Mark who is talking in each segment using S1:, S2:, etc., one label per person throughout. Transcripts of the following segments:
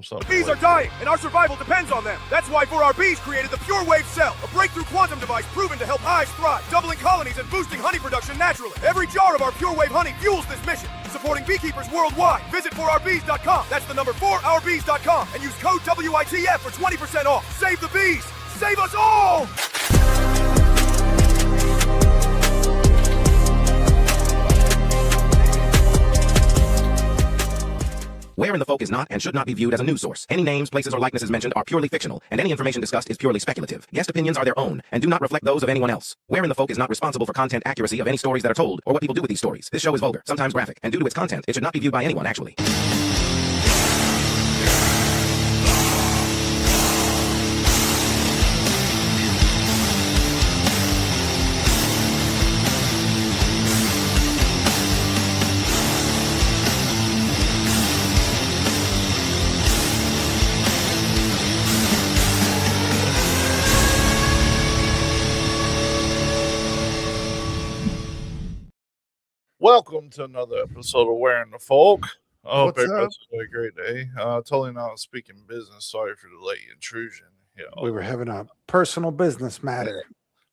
S1: them something.
S2: Bees are dying, and our survival depends on them. That's why 4RB's created the Pure Wave Cell, a breakthrough quantum device proven to help hives thrive, doubling colonies and boosting honey production naturally. Every jar of our Pure Wave honey fuels this mission, supporting beekeepers worldwide. Visit 4RBs.com. That's the number 4RBs.com, and use code WITF for 20% off. Save the bees. Save us all!
S3: Where in the Folk is not and should not be viewed as a news source. Any names, places, or likenesses mentioned are purely fictional, and any information discussed is purely speculative. Guest opinions are their own and do not reflect those of anyone else. Where in the Folk is not responsible for content accuracy of any stories that are told or what people do with these stories. This show is vulgar, sometimes graphic, and due to its content, it should not be viewed by anyone actually.
S1: Welcome to another episode of Where in the Folk. I hope
S4: What's
S1: everybody's having a great day. Totally not speaking business. Sorry for the late intrusion.
S4: We were having a personal business matter.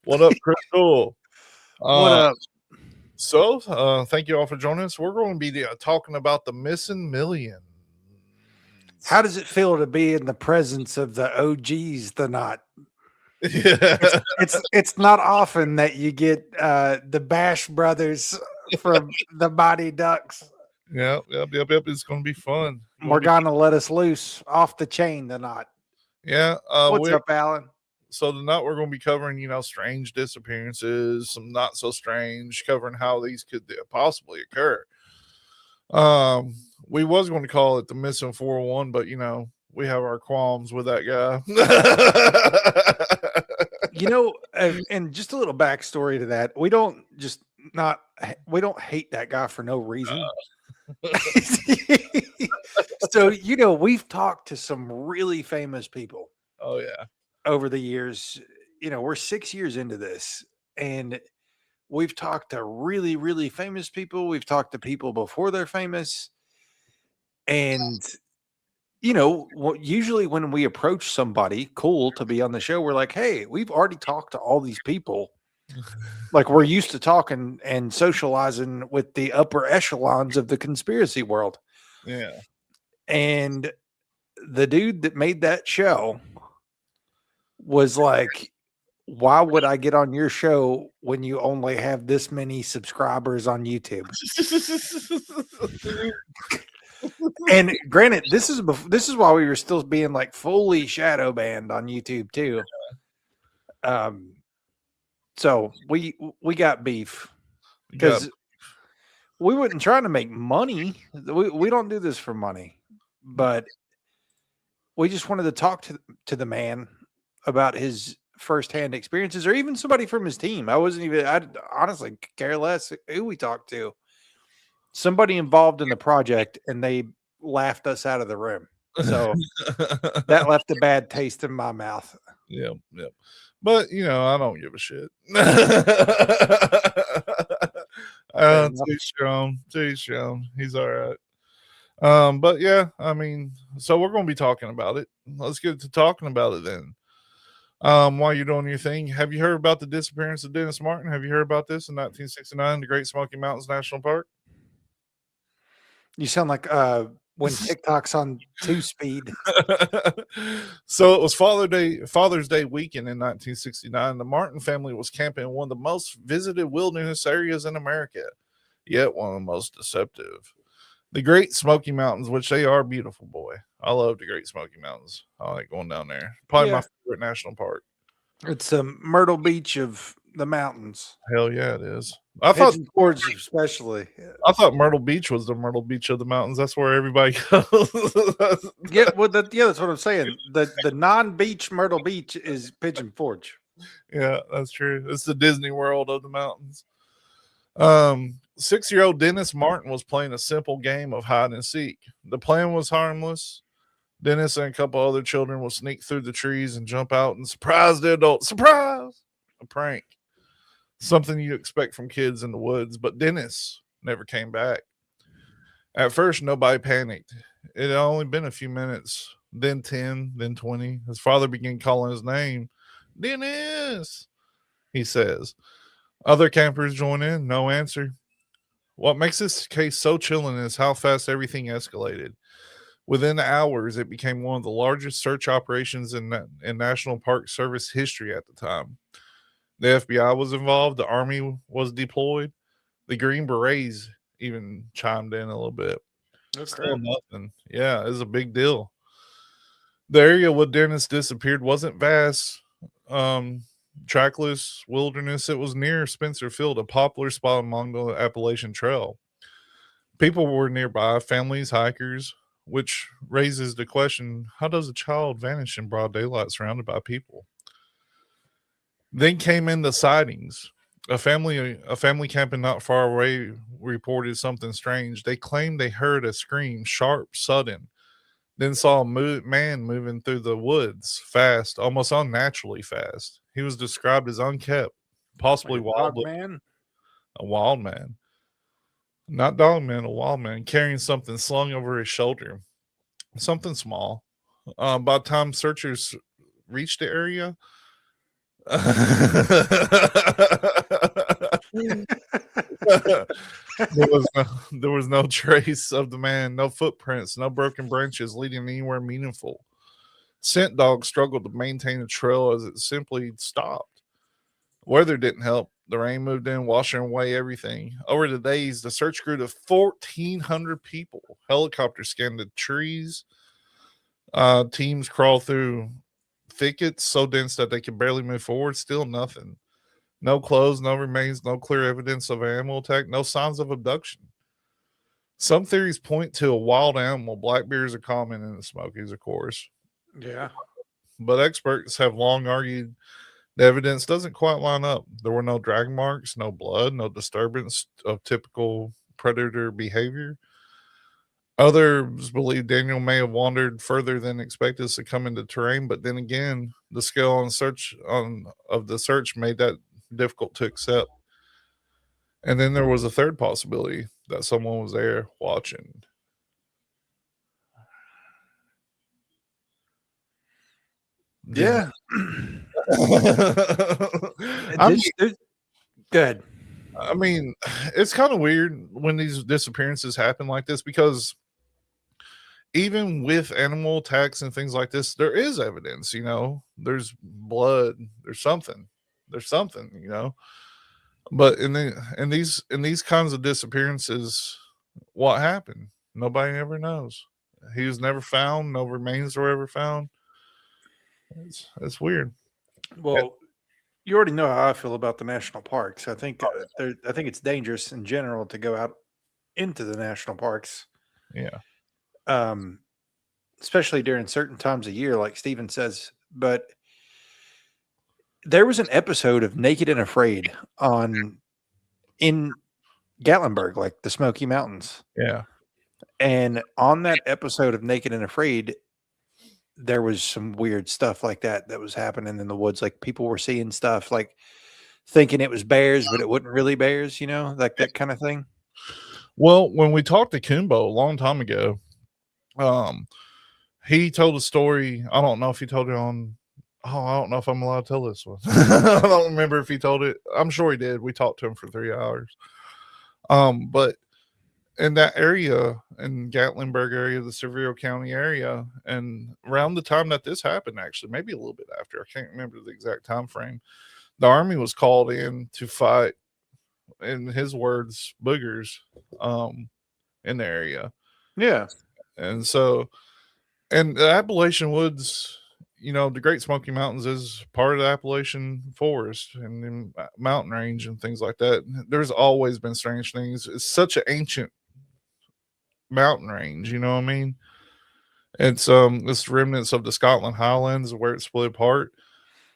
S1: What up, Crystal?
S4: What up?
S1: So, thank you all for joining us. We're going to be talking about the missing million.
S4: How does it feel to be in the presence of the OGs, the not?
S1: Yeah.
S4: It's not often that you get the Bash brothers from the Mighty Ducks.
S1: Yep. It's going to be fun.
S4: Morgana let us loose off the chain, the not.
S1: Yeah.
S4: What's up, Alan?
S1: So tonight we're going to be covering, strange disappearances, some not so strange, covering how these could possibly occur. We was going to call it the missing 401, but we have our qualms with that guy.
S4: And just a little backstory to that. We don't hate that guy for no reason. So, we've talked to some really famous people.
S1: Oh yeah.
S4: Over the years, we're 6 years into this, and we've talked to really, really famous people. We've talked to people before they're famous. And, usually when we approach somebody cool to be on the show, we're like, hey, we've already talked to all these people. Like, we're used to talking and socializing with the upper echelons of the conspiracy world.
S1: Yeah.
S4: And the dude that made that show was like, why would I get on your show when you only have this many subscribers on YouTube? And granted, this is why we were still being like fully shadow banned on YouTube too. So we got beef because we wasn't trying to make money. We don't do this for money, but we just wanted to talk to the man about his firsthand experiences, or even somebody from his team. I'd honestly care less who we talked to. Somebody involved in the project, and they laughed us out of the room. So that left a bad taste in my mouth.
S1: Yep. But I don't give a shit. Too strong. He's all right. But yeah, so we're going to be talking about it. Let's get to talking about it then. While you're doing your thing, have you heard about the disappearance of Dennis Martin? Have you heard about this in 1969, the Great Smoky Mountains National Park?
S4: You sound like when TikTok's on 2-speed.
S1: So it was Father's Day weekend in 1969. The Martin family was camping in one of the most visited wilderness areas in America, yet one of the most deceptive. The Great Smoky Mountains, which they are beautiful, boy. I love the Great Smoky Mountains. I like going down there. Probably my favorite national park.
S4: It's a Myrtle Beach of the mountains.
S1: Hell yeah, it is.
S4: Pigeon Forge especially.
S1: I thought Myrtle Beach was the Myrtle Beach of the mountains. That's where everybody goes.
S4: That's what I'm saying. The non-beach Myrtle Beach is Pigeon Forge.
S1: Yeah, that's true. It's the Disney World of the mountains. 6-year-old Dennis Martin was playing a simple game of hide and seek. The plan was harmless. Dennis and a couple other children will sneak through the trees and jump out and surprise the adults. Surprise! A prank. Something you expect from kids in the woods, but Dennis never came back. At first, nobody panicked. It had only been a few minutes then 10, then 20. His father began calling his name. Dennis, he says. Other campers join in, no answer. What makes this case so chilling is how fast everything escalated. Within hours, it became one of the largest search operations in National Park Service history at the time. The FBI was involved, the Army was deployed, the Green Berets even chimed in a little bit. Still nothing. Yeah, it was a big deal. The area where Dennis disappeared wasn't vast, trackless wilderness. It was near Spencer Field, a popular spot along the Appalachian Trail. People were nearby, families, hikers, which raises the question, how does a child vanish in broad daylight surrounded by people? Then came in the sightings. A family camping not far away reported something strange. They claimed they heard a scream, sharp, sudden, then saw a man moving through the woods fast, almost unnaturally fast. He was described as unkept, possibly
S4: Like
S1: wild,
S4: dog man.
S1: a wild man. Not dog man, a wild man, carrying something slung over his shoulder, something small. By the time searchers reached the area, there was no trace of the man, no footprints, no broken branches leading anywhere meaningful. Scent dogs struggled to maintain the trail as it simply stopped. Weather didn't help. The rain moved in, washing away everything. Over the days, the search grew to 1,400 people. Helicopters scanned the trees. Teams crawled through thickets so dense that they could barely move forward. Still nothing. No clothes, no remains, no clear evidence of an animal attack, no signs of abduction. Some theories point to a wild animal. Black bears are common in the Smokies, of course.
S4: Yeah.
S1: But experts have long argued the evidence doesn't quite line up. There were no drag marks, no blood, no disturbance of typical predator behavior. Others believe Daniel may have wandered further than expected to come into terrain, but then again, the scale of the search made that difficult to accept. And then there was a third possibility that someone was there watching.
S4: Yeah. Good.
S1: I mean, it's kind of weird when these disappearances happen like this because even with animal attacks and things like this, there is evidence, there's blood, there's something, but in these kinds of disappearances, what happened? Nobody ever knows. He was never found. No remains were ever found. It's weird.
S4: Well, you already know how I feel about the national parks. I think I think it's dangerous in general to go out into the national parks.
S1: Yeah.
S4: Especially during certain times of year, like Steven says. But there was an episode of Naked and Afraid in Gatlinburg, like the Smoky Mountains.
S1: Yeah.
S4: And on that episode of Naked and Afraid, there was some weird stuff like that was happening in the woods. Like people were seeing stuff, like thinking it was bears, but it wasn't really bears, like that kind of thing.
S1: Well, when we talked to Kumbo a long time ago, he told a story. I don't know if he told it on. Oh, I don't know if I'm allowed to tell this one. I don't remember if he told it. I'm sure he did. We talked to him for 3 hours. But in that area, in Gatlinburg area, the Severio County area, and around the time that this happened, actually, maybe a little bit after, I can't remember the exact time frame, the Army was called in to fight, in his words, boogers in the area.
S4: Yeah.
S1: And so, and the Appalachian Woods, the Great Smoky Mountains is part of the Appalachian Forest and the mountain range and things like that. There's always been strange things. It's such an ancient mountain range, you know what I mean? It's remnants of the Scotland Highlands where it split apart.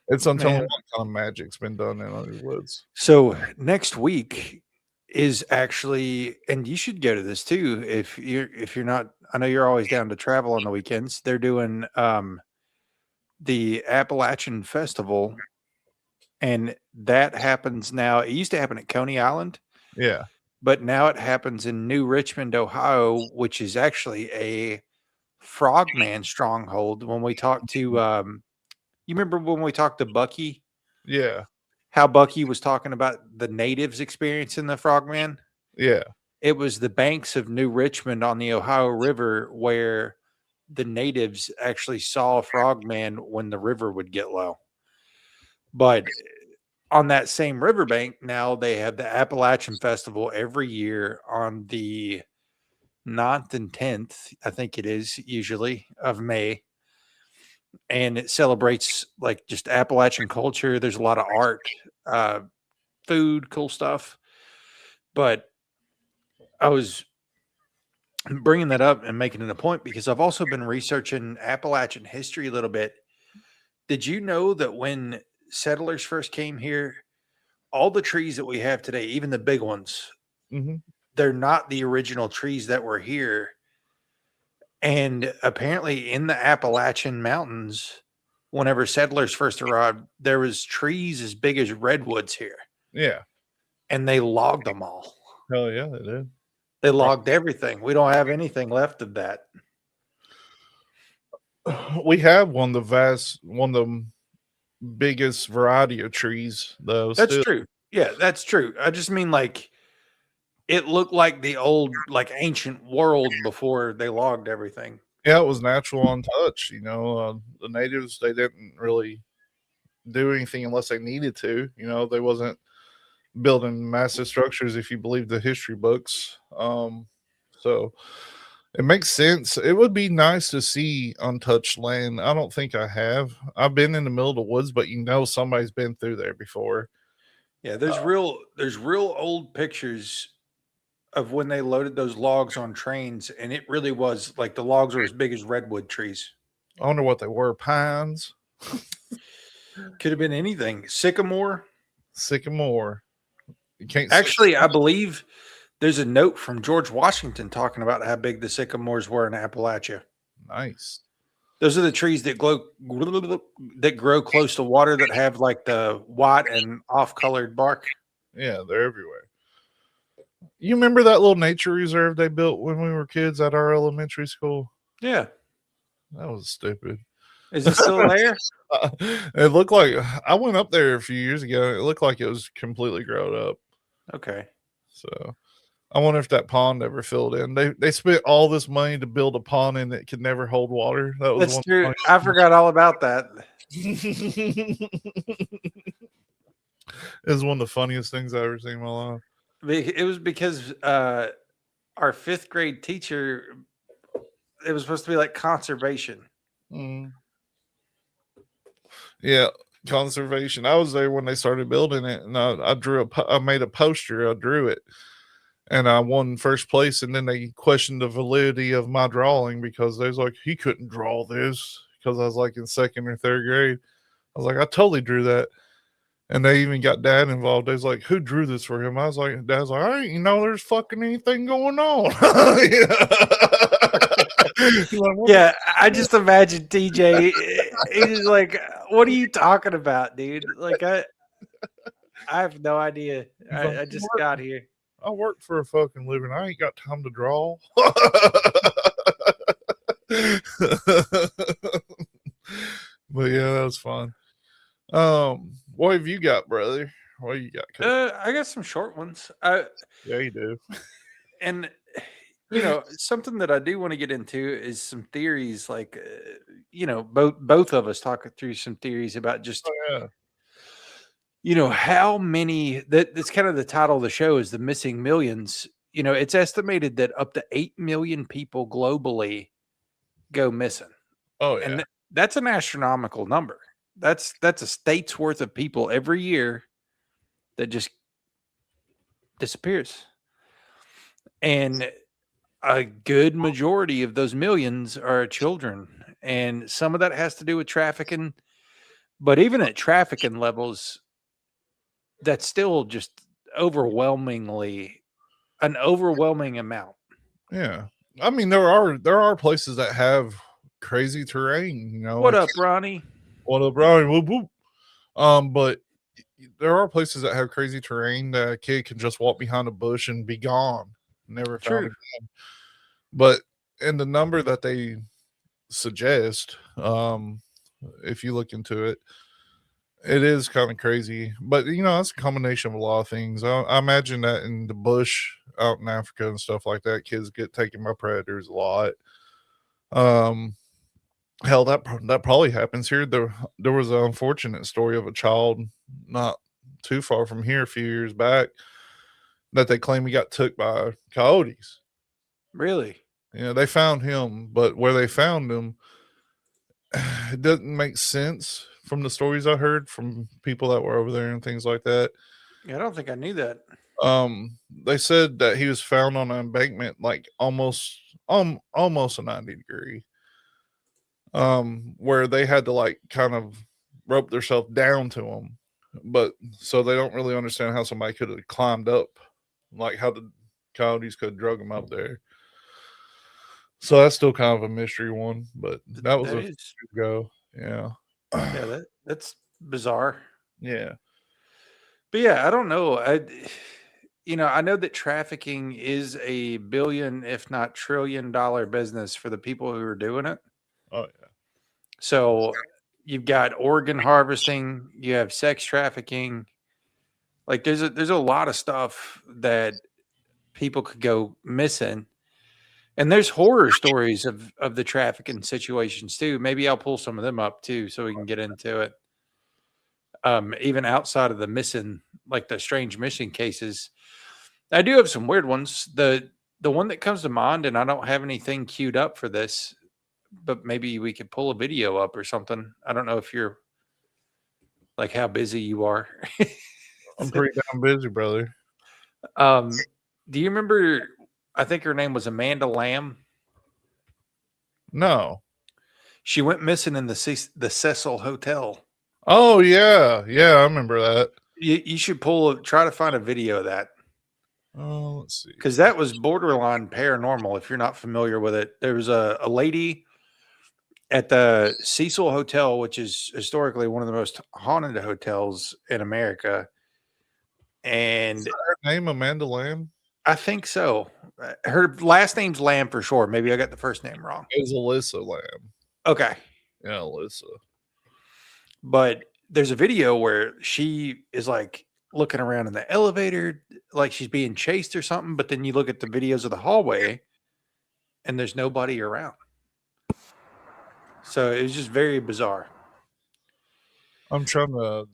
S1: It's untellable what kind of magic's been done in other woods.
S4: So next week is actually, and you should go to this too if you're not. I know you're always down to travel on the weekends. They're doing the Appalachian Festival, and that happens now. It used to happen at Coney Island.
S1: Yeah.
S4: But now it happens in New Richmond, Ohio, which is actually a frogman stronghold when we talked to you remember when we talked to Bucky,
S1: Yeah.
S4: how Bucky was talking about the natives experiencing the frogman?
S1: Yeah.
S4: It was the banks of New Richmond on the Ohio River where the natives actually saw a frogman when the river would get low. But on that same riverbank, now they have the Appalachian Festival every year on the 9th and 10th, I think it is usually, of May. And it celebrates like just Appalachian culture. There's a lot of art, food, cool stuff. But I was bringing that up and making it a point because I've also been researching Appalachian history a little bit. Did you know that when settlers first came here, all the trees that we have today, even the big ones,
S1: Mm-hmm.
S4: they're not the original trees that were here. And apparently in the Appalachian Mountains, whenever settlers first arrived, there was trees as big as redwoods here.
S1: Yeah.
S4: And they logged them all.
S1: Hell yeah, they did.
S4: They logged everything. We don't have anything left of that.
S1: We have one of the biggest variety of trees, though.
S4: That's
S1: still.
S4: true. Yeah, that's true. I just mean like it looked like the old, like ancient world before they logged everything.
S1: Yeah, it was natural untouched. The natives, they didn't really do anything unless they needed to. They wasn't building massive structures if you believe the history books. So it makes sense. It would be nice to see untouched land. I don't think I have. I've been in the middle of the woods, but somebody's been through there before.
S4: Yeah, there's real old pictures of when they loaded those logs on trains, and it really was like the logs were as big as redwood trees.
S1: I wonder what they were. Pines,
S4: Could have been anything. Sycamore.
S1: sycamore. You can't
S4: Actually, I believe there's a note from George Washington talking about how big the sycamores were in Appalachia.
S1: Nice.
S4: Those are the trees that grow close to water that have like the white and off-colored bark.
S1: Yeah, they're everywhere. You remember that little nature reserve they built when we were kids at our elementary school?
S4: Yeah.
S1: That was stupid.
S4: Is it still there?
S1: It looked like I went up there a few years ago. It looked like it was completely grown up.
S4: Okay.
S1: So I wonder if that pond ever filled in. They spent all this money to build a pond and it could never hold water. That was
S4: That's true. I forgot all about that.
S1: It was one of the funniest things I've ever seen in my life.
S4: It was because our 5th grade teacher, it was supposed to be like conservation.
S1: Mm. Yeah, conservation. I was there when they started building it, and I made a poster. I drew it, and I won first place. And then they questioned the validity of my drawing because they was like, he couldn't draw this, because I was like in 2nd or 3rd grade. I was like, I totally drew that. And they even got Dad involved. They was like, who drew this for him? I was like, Dad's like, I ain't there's fucking anything going on.
S4: Yeah, I just imagine TJ. He's like, "What are you talking about, dude? Like, I have no idea. I just got here.
S1: I work for a fucking living. I ain't got time to draw." But yeah, that was fun. What have you got, brother? What you got?
S4: I got some short ones.
S1: Yeah, you do.
S4: And something that I do want to get into is some theories. Like, both of us talk through some theories about just how many. That's kind of the title of the show, is the missing millions. It's estimated that up to 8 million people globally go missing.
S1: Oh yeah,
S4: and that's an astronomical number. That's a state's worth of people every year that just disappears. And a good majority of those millions are children. And some of that has to do with trafficking. But even at trafficking levels, that's still just an overwhelming amount.
S1: Yeah. I mean, there are places that have crazy terrain,
S4: What up, Ronnie?
S1: What up, Ronnie? Whoop, whoop. But there are places that have crazy terrain that a kid can just walk behind a bush and be gone. Never found again. But in the number that they suggest. If you look into it, it is kind of crazy. But you know, it's a combination of a lot of things. I imagine that in the bush out in Africa and stuff like that, kids get taken by predators a lot. Hell, that probably happens here. There was an unfortunate story of a child not too far from here a few years back that they claim he got took by coyotes.
S4: Really?
S1: Yeah, they found him, but where they found him, it doesn't make sense from the stories I heard from people that were over there and things like that.
S4: Yeah, I don't think I knew that.
S1: They said that he was found on an embankment, like almost a 90-degree. Where they had to like kind of rope themselves down to him, but so they don't really understand how somebody could have climbed up, like how the coyotes could have drug him up there. So that's still kind of a mystery one, but that was a few years ago. Yeah.
S4: Yeah, that's bizarre.
S1: Yeah.
S4: But yeah, I don't know. I know that trafficking is a billion, if not $1 trillion business for the people who are doing it.
S1: Oh yeah.
S4: So you've got organ harvesting, you have sex trafficking. Like there's a lot of stuff that people could go missing. And there's horror stories of the trafficking situations too. Maybe I'll pull some of them up too so we can get into it. Even outside of the missing, like the strange missing cases. I do have some weird ones. The one that comes to mind, and I don't have anything queued up for this, but maybe we could pull a video up or something. I don't know if you're like how busy you are.
S1: I'm pretty damn busy, brother.
S4: Do you remember? I think her name was Amanda Lamb.
S1: No.
S4: She went missing in the Cecil Hotel.
S1: Oh yeah, I remember that.
S4: You should try to find a video of that.
S1: Oh, let's see.
S4: Because that was borderline paranormal. If you're not familiar with it, there was a lady at the Cecil Hotel, which is historically one of the most haunted hotels in America. And
S1: is her name Amanda Lamb?
S4: I think so. Her last name's Lamb for sure. Maybe I got the first name wrong.
S1: It was Alyssa Lamb.
S4: Okay.
S1: Yeah, Alyssa.
S4: But there's a video where she is like looking around in the elevator, like she's being chased or something. But then you look at the videos of the hallway and there's nobody around. So it was just very bizarre.
S1: I'm trying to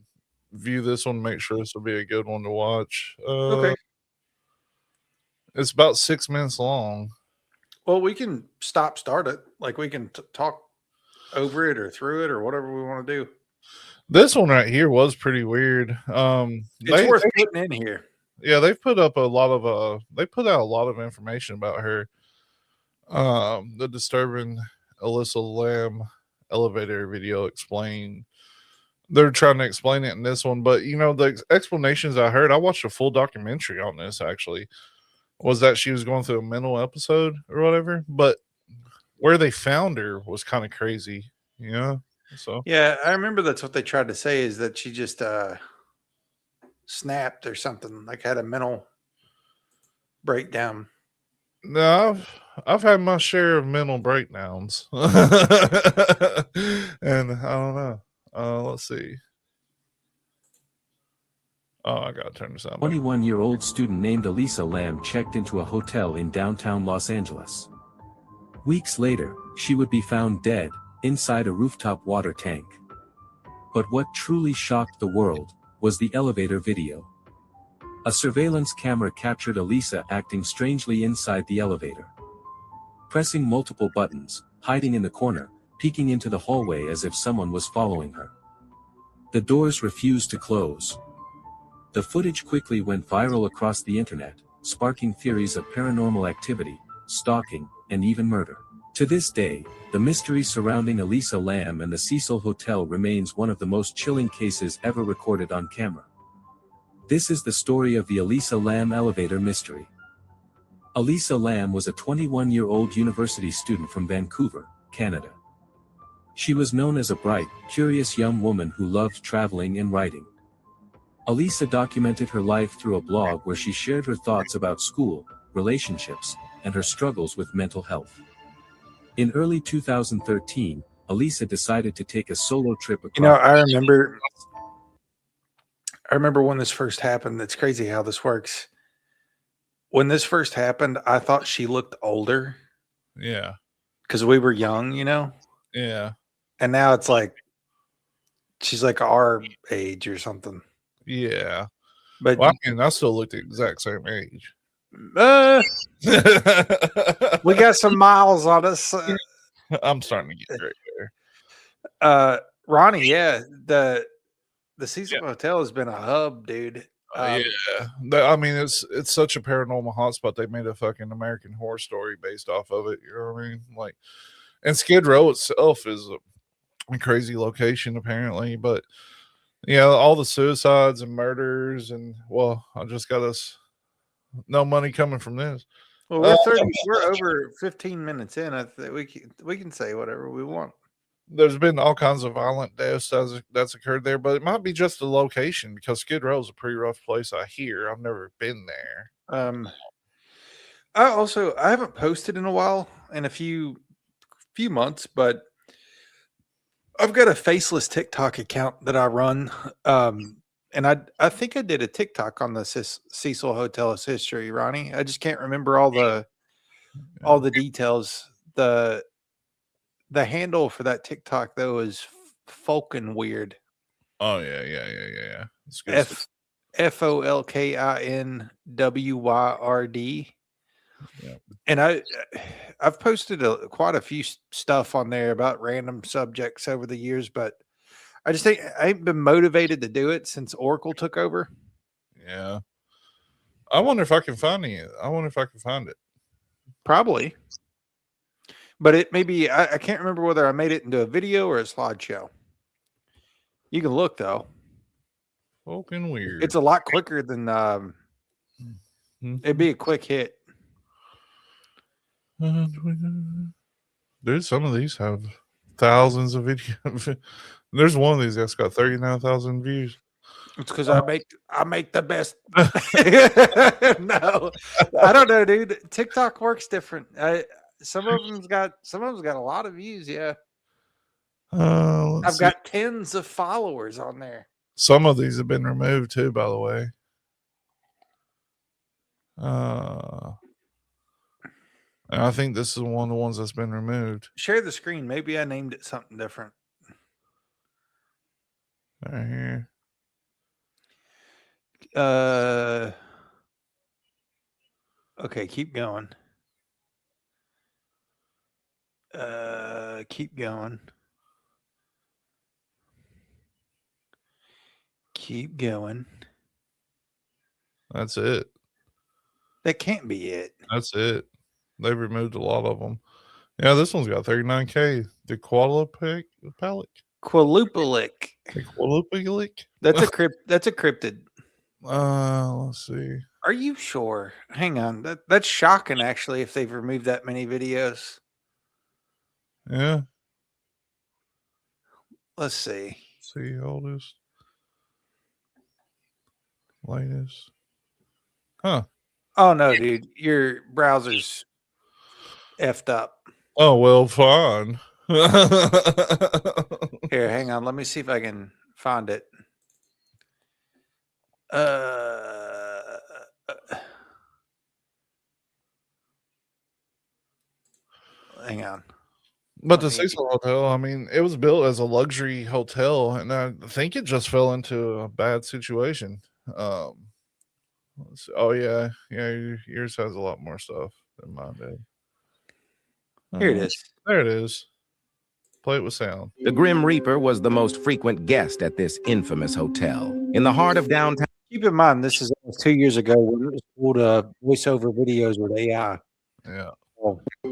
S1: view this one, make sure this will be a good one to watch.
S4: Okay.
S1: It's about 6 minutes long.
S4: Well, we can start it. Like we can talk over it or through it or whatever we want to do.
S1: This one right here was pretty weird.
S4: It's worth putting in here.
S1: Yeah, they've put up a lot of they put out a lot of information about her. The disturbing Alyssa Lamb elevator video explained. They're trying to explain it in this one, but you know, the explanations I heard, I watched a full documentary on this actually, was that she was going through a mental episode or whatever, but where they found her was kind of crazy, you know? So
S4: yeah, I remember that's what they tried to say is that she just snapped or something, like had a mental breakdown.
S1: No, I've had my share of mental breakdowns. And I don't know. Let's see. Oh, I gotta turn this on.
S5: 21-year-old student named Elisa Lamb checked into a hotel in downtown Los Angeles. Weeks later, she would be found dead inside a rooftop water tank. But what truly shocked the world was the elevator video. A surveillance camera captured Elisa acting strangely inside the elevator. Pressing multiple buttons, hiding in the corner, peeking into the hallway as if someone was following her. The doors refused to close. The footage quickly went viral across the internet, sparking theories of paranormal activity, stalking, and even murder. To this day, the mystery surrounding Elisa Lamb and the Cecil Hotel remains one of the most chilling cases ever recorded on camera. This is the story of the Elisa Lamb elevator mystery. Elisa Lamb was a 21-year-old university student from Vancouver, Canada. She was known as a bright, curious young woman who loved traveling and writing. Elisa documented her life through a blog where she shared her thoughts about school, relationships, and her struggles with mental health. In early 2013, Elisa decided to take a solo trip across.
S4: I remember when this first happened. That's crazy how this works. When this first happened, I thought she looked older
S1: Yeah.
S4: because we were young,
S1: Yeah.
S4: And now it's like she's like our age or something.
S1: Yeah.
S4: But
S1: Well, I still look the exact same age.
S4: we got some miles on us.
S1: I'm starting to get great there.
S4: Ronnie, yeah, the Cecil Hotel has been a hub, dude.
S1: Yeah, I mean it's such a paranormal hotspot. They made a fucking American Horror Story based off of it. You know what I mean? Like, and Skid Row itself is a crazy location apparently, but yeah, all the suicides and murders, and well, I just got us no money coming from this.
S4: Well, we're over 15 minutes in. I think we can say whatever we want.
S1: There's been all kinds of violent deaths that's occurred there, but it might be just the location because Skid Row is a pretty rough place. I hear. I've never been there.
S4: I haven't posted in a while, in a few months, but I've got a faceless TikTok account that I run. And I think I did a TikTok on the Cecil Hotel's history, Ronnie. I just can't remember all the details. The handle for that TikTok though is Folkin Weird.
S1: Oh yeah. It's good
S4: FOLKINWYRD.
S1: Yeah.
S4: And I've posted quite a few stuff on there about random subjects over the years, but I just think I ain't been motivated to do it since Oracle took over.
S1: Yeah. I wonder if I can find it.
S4: Probably. But it maybe I can't remember whether I made it into a video or a slideshow. You can look though.
S1: Fucking weird.
S4: It's a lot quicker than it'd be a quick hit.
S1: Dude, some of these have thousands of videos. There's one of these that's got 39,000 views.
S4: It's because I make the best. No, I don't know, dude. TikTok works different. Some of them's got a lot of views. Yeah, I've got tens of followers on there.
S1: Some of these have been removed too, by the way. And I think this is one of the ones that's been removed.
S4: Share the screen. Maybe I named it something different.
S1: Right here.
S4: Okay, keep going. Keep going. Keep going.
S1: That's it.
S4: That can't be it.
S1: That's it. They've removed a lot of them. Yeah, this one's got 39K. The Qualupalic.
S4: Qualupalic. That's a cryptid.
S1: Let's see.
S4: Are you sure? Hang on. That's shocking actually if they've removed that many videos.
S1: Yeah.
S4: Let's see.
S1: See oldest. Latest. Huh.
S4: Oh no, dude. Your browser's effed up.
S1: Oh well, fine.
S4: Here, hang on. Let me see if I can find it. Hang on.
S1: But the Cecil Hotel, I mean, it was built as a luxury hotel, and I think it just fell into a bad situation. Oh yeah, yours has a lot more stuff than mine did.
S4: Here it is.
S1: There it is. Play it with sound.
S3: The Grim Reaper was the most frequent guest at this infamous hotel. In the heart of downtown.
S4: Keep in mind, this is almost 2 years ago when it was called voiceover videos with AI.
S1: Yeah.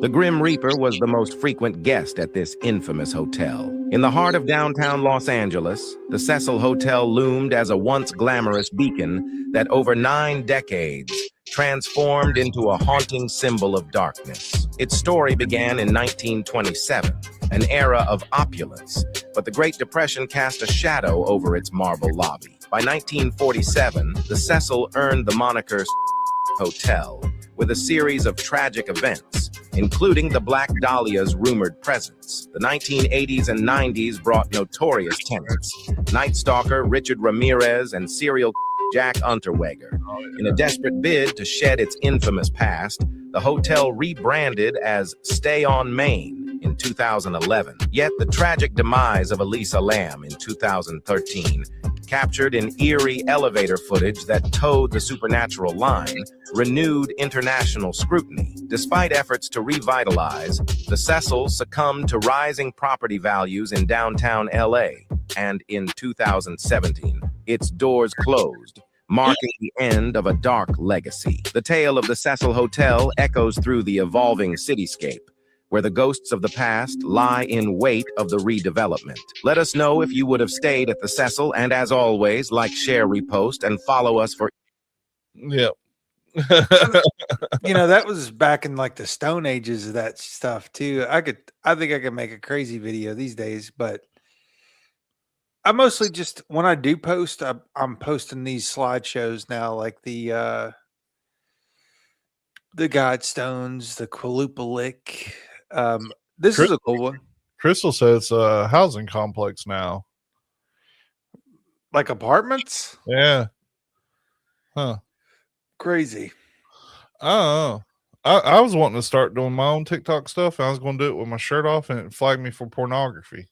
S3: The Grim Reaper was the most frequent guest at this infamous hotel. In the heart of downtown Los Angeles, the Cecil Hotel loomed as a once glamorous beacon that over 9 decades transformed into a haunting symbol of darkness. Its story began in 1927, an era of opulence, but the Great Depression cast a shadow over its marble lobby. By 1947, the Cecil earned the moniker Hotel, with a series of tragic events, including the Black Dahlia's rumored presence. The 1980s and 90s brought notorious tenants, Night Stalker Richard Ramirez and serial Jack Unterweger. In a desperate bid to shed its infamous past, the hotel rebranded as Stay on Main in 2011. Yet the tragic demise of Elisa Lam in 2013, captured in eerie elevator footage that towed the supernatural line, renewed international scrutiny. Despite efforts to revitalize, the Cecil succumbed to rising property values in downtown LA, and in 2017, its doors closed, marking the end of a dark legacy. The tale of the Cecil Hotel echoes through the evolving cityscape, where the ghosts of the past lie in wait of the redevelopment. Let us know if you would have stayed at the Cecil, and as always, like, share, repost, and follow us for...
S1: Yep.
S4: That was back in like the Stone Ages of that stuff too. I think I could make a crazy video these days, but I mostly just, when I do post, I'm posting these slideshows now, like the Guidestones, the Qualupalik. This is a cool one.
S1: Crystal says it's a housing complex now.
S4: Like apartments?
S1: Yeah. Huh.
S4: Crazy.
S1: Oh. I was wanting to start doing my own TikTok stuff. And I was going to do it with my shirt off, and it flagged me for pornography.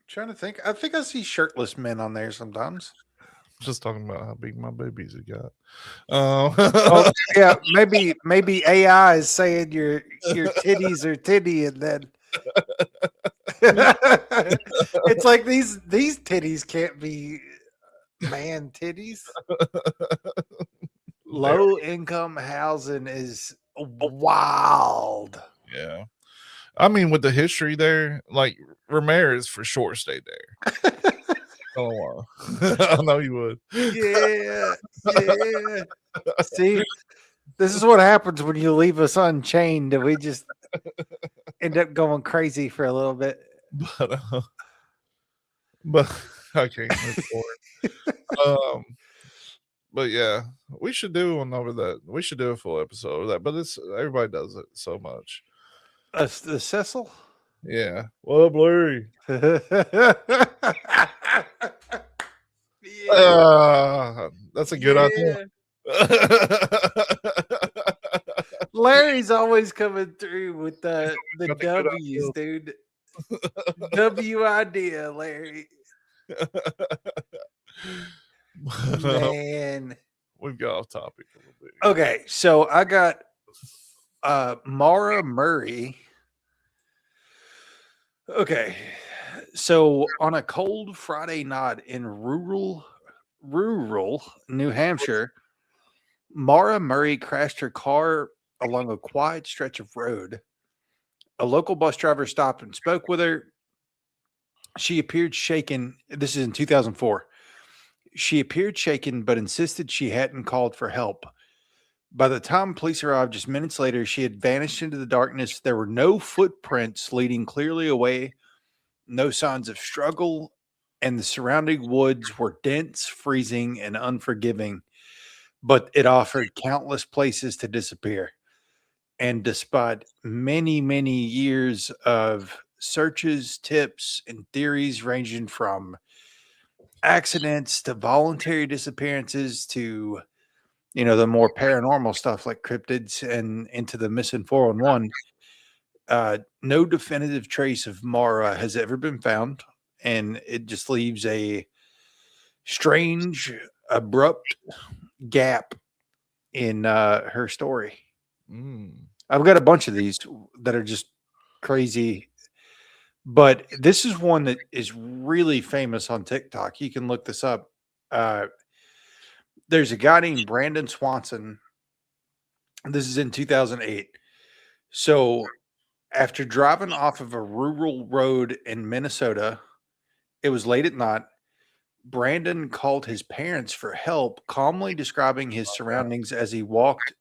S4: Trying to think. I think I see shirtless men on there sometimes.
S1: Just talking about how big my babies have got.
S4: Oh, yeah, maybe AI is saying your titties are titty, and then it's like these titties can't be man titties. Low income housing is wild.
S1: Yeah. I mean, with the history there, like Ramirez for sure stayed there. Oh, I know you would.
S4: Yeah. See, this is what happens when you leave us unchained, and we just end up going crazy for a little bit.
S1: But I can't move forward. But yeah, we should do one over that. We should do a full episode of that. But everybody does it so much.
S4: The Cecil?
S1: Yeah. What up, Larry? That's a good idea.
S4: Larry's always coming through with the W's, dude. W idea, Larry. Man,
S1: we've got off topic a little bit.
S4: Okay, so I got Mara Murray. Okay, so on a cold Friday night in rural New Hampshire, Mara Murray crashed her car along a quiet stretch of road. A local bus driver stopped and spoke with her. She appeared shaken. This is in 2004. She appeared shaken, but insisted she hadn't called for help. By the time police arrived just minutes later, she had vanished into the darkness. There were no footprints leading clearly away, no signs of struggle, and the surrounding woods were dense, freezing, and unforgiving. But it offered countless places to disappear. And despite many, many years of searches, tips, and theories ranging from accidents to voluntary disappearances to, the more paranormal stuff like cryptids and into the missing 411, no definitive trace of Mara has ever been found. And it just leaves a strange, abrupt gap in her story. I've got a bunch of these that are just crazy, but this is one that is really famous on TikTok. You can look this up. There's a guy named Brandon Swanson. This is in 2008. So after driving off of a rural road in Minnesota, it was late at night. Brandon called his parents for help, calmly describing his surroundings as he walked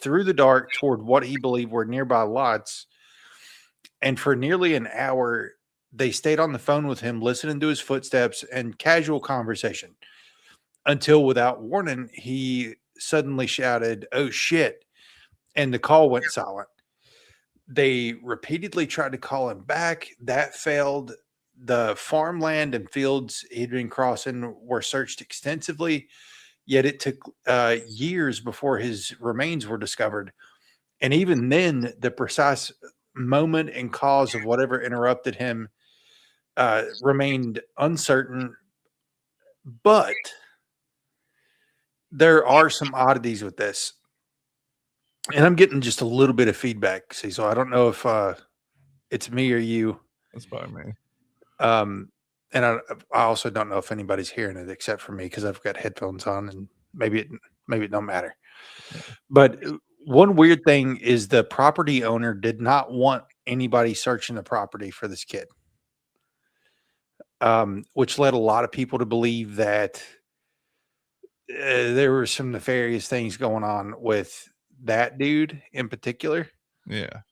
S4: through the dark toward what he believed were nearby lights. And for nearly an hour, they stayed on the phone with him, listening to his footsteps and casual conversation, until without warning, he suddenly shouted, "Oh shit," and the call went silent. They repeatedly tried to call him back. That failed. The farmland and fields he'd been crossing were searched extensively, yet it took years before his remains were discovered. And even then, the precise moment and cause of whatever interrupted him remained uncertain. But there are some oddities with this. And I'm getting just a little bit of feedback. See, so I don't know if it's me or you.
S1: That's by me.
S4: And I also don't know if anybody's hearing it except for me because I've got headphones on, and maybe it don't matter.
S1: Yeah.
S4: But one weird thing is the property owner did not want anybody searching the property for this kid, which led a lot of people to believe that there were some nefarious things going on with that dude in particular.
S1: Yeah.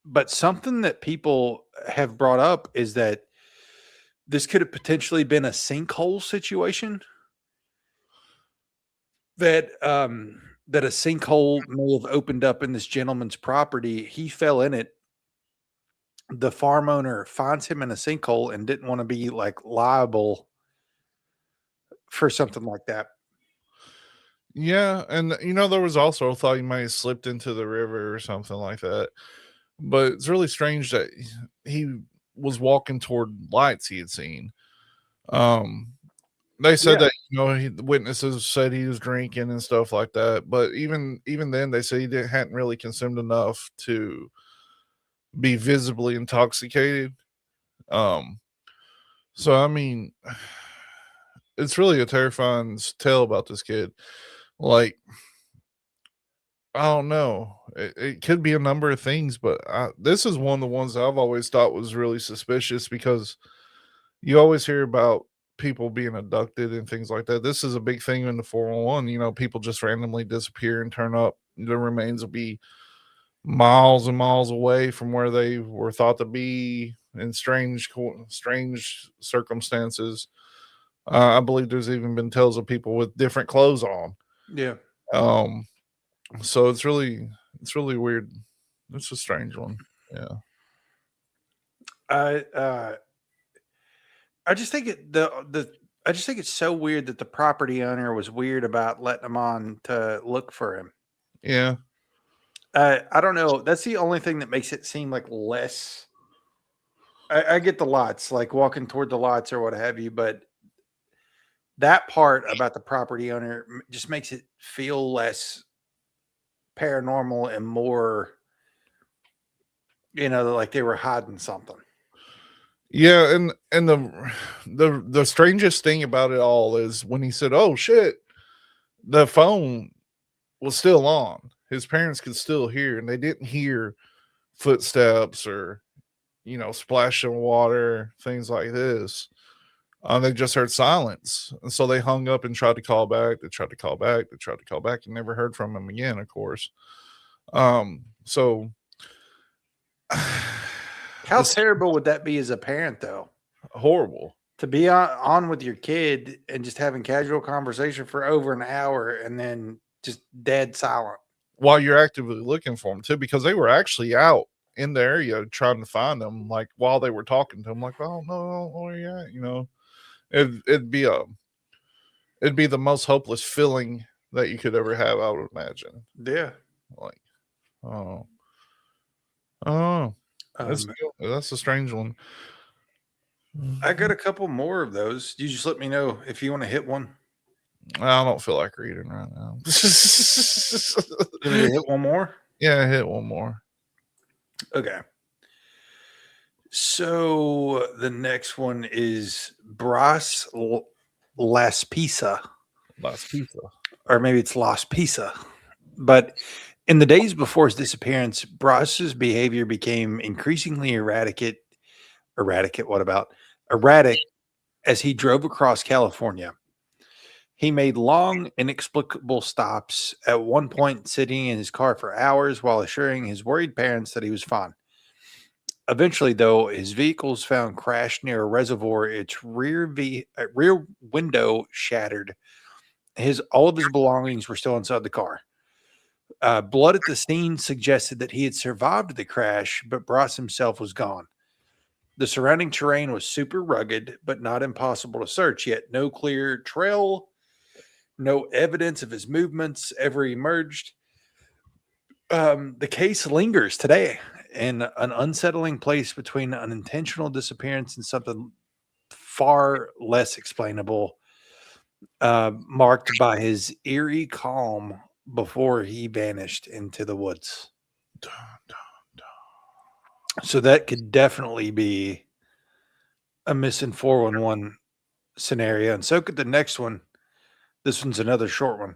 S4: But something that people have brought up is that this could have potentially been a sinkhole situation. That that a sinkhole may have opened up in this gentleman's property. He fell in it. The farm owner finds him in a sinkhole and didn't want to be like liable for something like that.
S1: Yeah, and there was also a thought he might have slipped into the river or something like that. But it's really strange that he was walking toward lights he had seen. They said that the witnesses said he was drinking and stuff like that. But even then, they said he hadn't really consumed enough to be visibly intoxicated. So I mean, it's really a terrifying tale about this kid. Like, I don't know. It could be a number of things, but this is one of the ones that I've always thought was really suspicious because you always hear about people being abducted and things like that. This is a big thing in the 411. People just randomly disappear and turn up. The remains will be miles and miles away from where they were thought to be in strange circumstances. I believe there's even been tales of people with different clothes on.
S4: Yeah.
S1: So it's really weird. It's a strange one. Yeah.
S4: I just think I just think it's so weird that the property owner was weird about letting him on to look for him.
S1: Yeah.
S4: I don't know. That's the only thing that makes it seem like less. I get the lots, like walking toward the lots or what have you, but that part about the property owner just makes it feel less paranormal and more, like they were hiding something.
S1: Yeah, and the strangest thing about it all is when he said, "Oh shit," the phone was still on. His parents could still hear, and they didn't hear footsteps or splashing water, things like this. They just heard silence, and so they hung up and tried to call back. They tried to call back. They tried to call back, and never heard from him again. Of course. So
S4: how terrible would that be as a parent, though?
S1: Horrible.
S4: To be on with your kid and just having casual conversation for over an hour and then just dead silent
S1: while you're actively looking for them too, because they were actually out in the area trying to find them. Like while they were talking to him, like, "Oh no, where you at?" It'd be the most hopeless feeling that you could ever have, I would imagine.
S4: Yeah.
S1: Like, that's a strange one.
S4: I got a couple more of those. You just let me know if you want to hit one.
S1: I don't feel like reading right now.
S4: You want to hit one more?
S1: Yeah, hit one more.
S4: Okay. So the next one is Bras Las Pisa.
S1: Las Pisa.
S4: Or maybe it's Las Pisa. But in the days before his disappearance, Bras's behavior became increasingly erratic as he drove across California. He made long, inexplicable stops, at one point sitting in his car for hours while assuring his worried parents that he was fine. Eventually, though, his vehicle was found crashed near a reservoir, its rear window shattered. All of his belongings were still inside the car. Blood at the scene suggested that he had survived the crash, but Bryce himself was gone. The surrounding terrain was super rugged, but not impossible to search, yet no clear trail, no evidence of his movements ever emerged. The case lingers today in an unsettling place between an intentional disappearance and something far less explainable, marked by his eerie calm before he vanished into the woods. So that could definitely be a missing 411 scenario. And so could the next one. This one's another short one.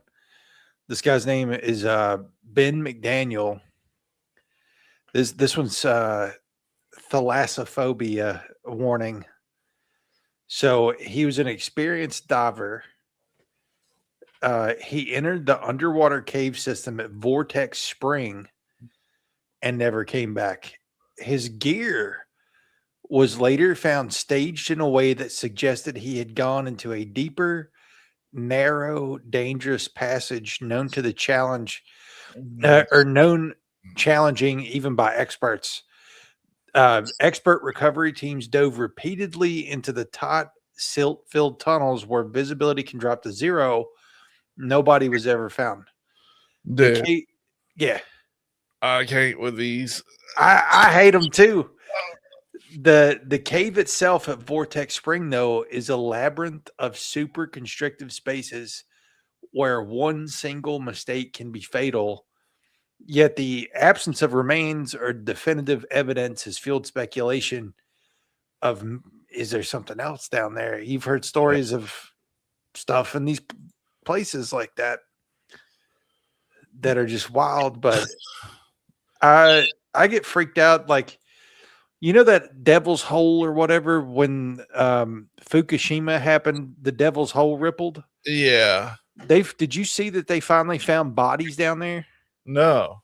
S4: This guy's name is Ben McDaniel. This one's thalassophobia warning. So he was an experienced diver. He entered the underwater cave system at Vortex Spring and never came back. His gear was later found staged in a way that suggested he had gone into a deeper, narrow, dangerous passage known to the challenge, or known challenging even by experts. Expert recovery teams dove repeatedly into the tight, silt-filled tunnels where visibility can drop to zero. Nobody was ever found.
S1: Dude,
S4: Yeah,
S1: I can't with these.
S4: I hate them too. The cave itself at Vortex Spring, though, is a labyrinth of super constrictive spaces where one single mistake can be fatal. Yet the absence of remains or definitive evidence has fueled speculation of, is there something else down there? You've heard stories of stuff in these places like that are just wild, but I get freaked out. Like, you know that Devil's Hole or whatever, when Fukushima happened, the Devil's Hole rippled.
S1: Yeah.
S4: Did you see that they finally found bodies down there?
S1: No.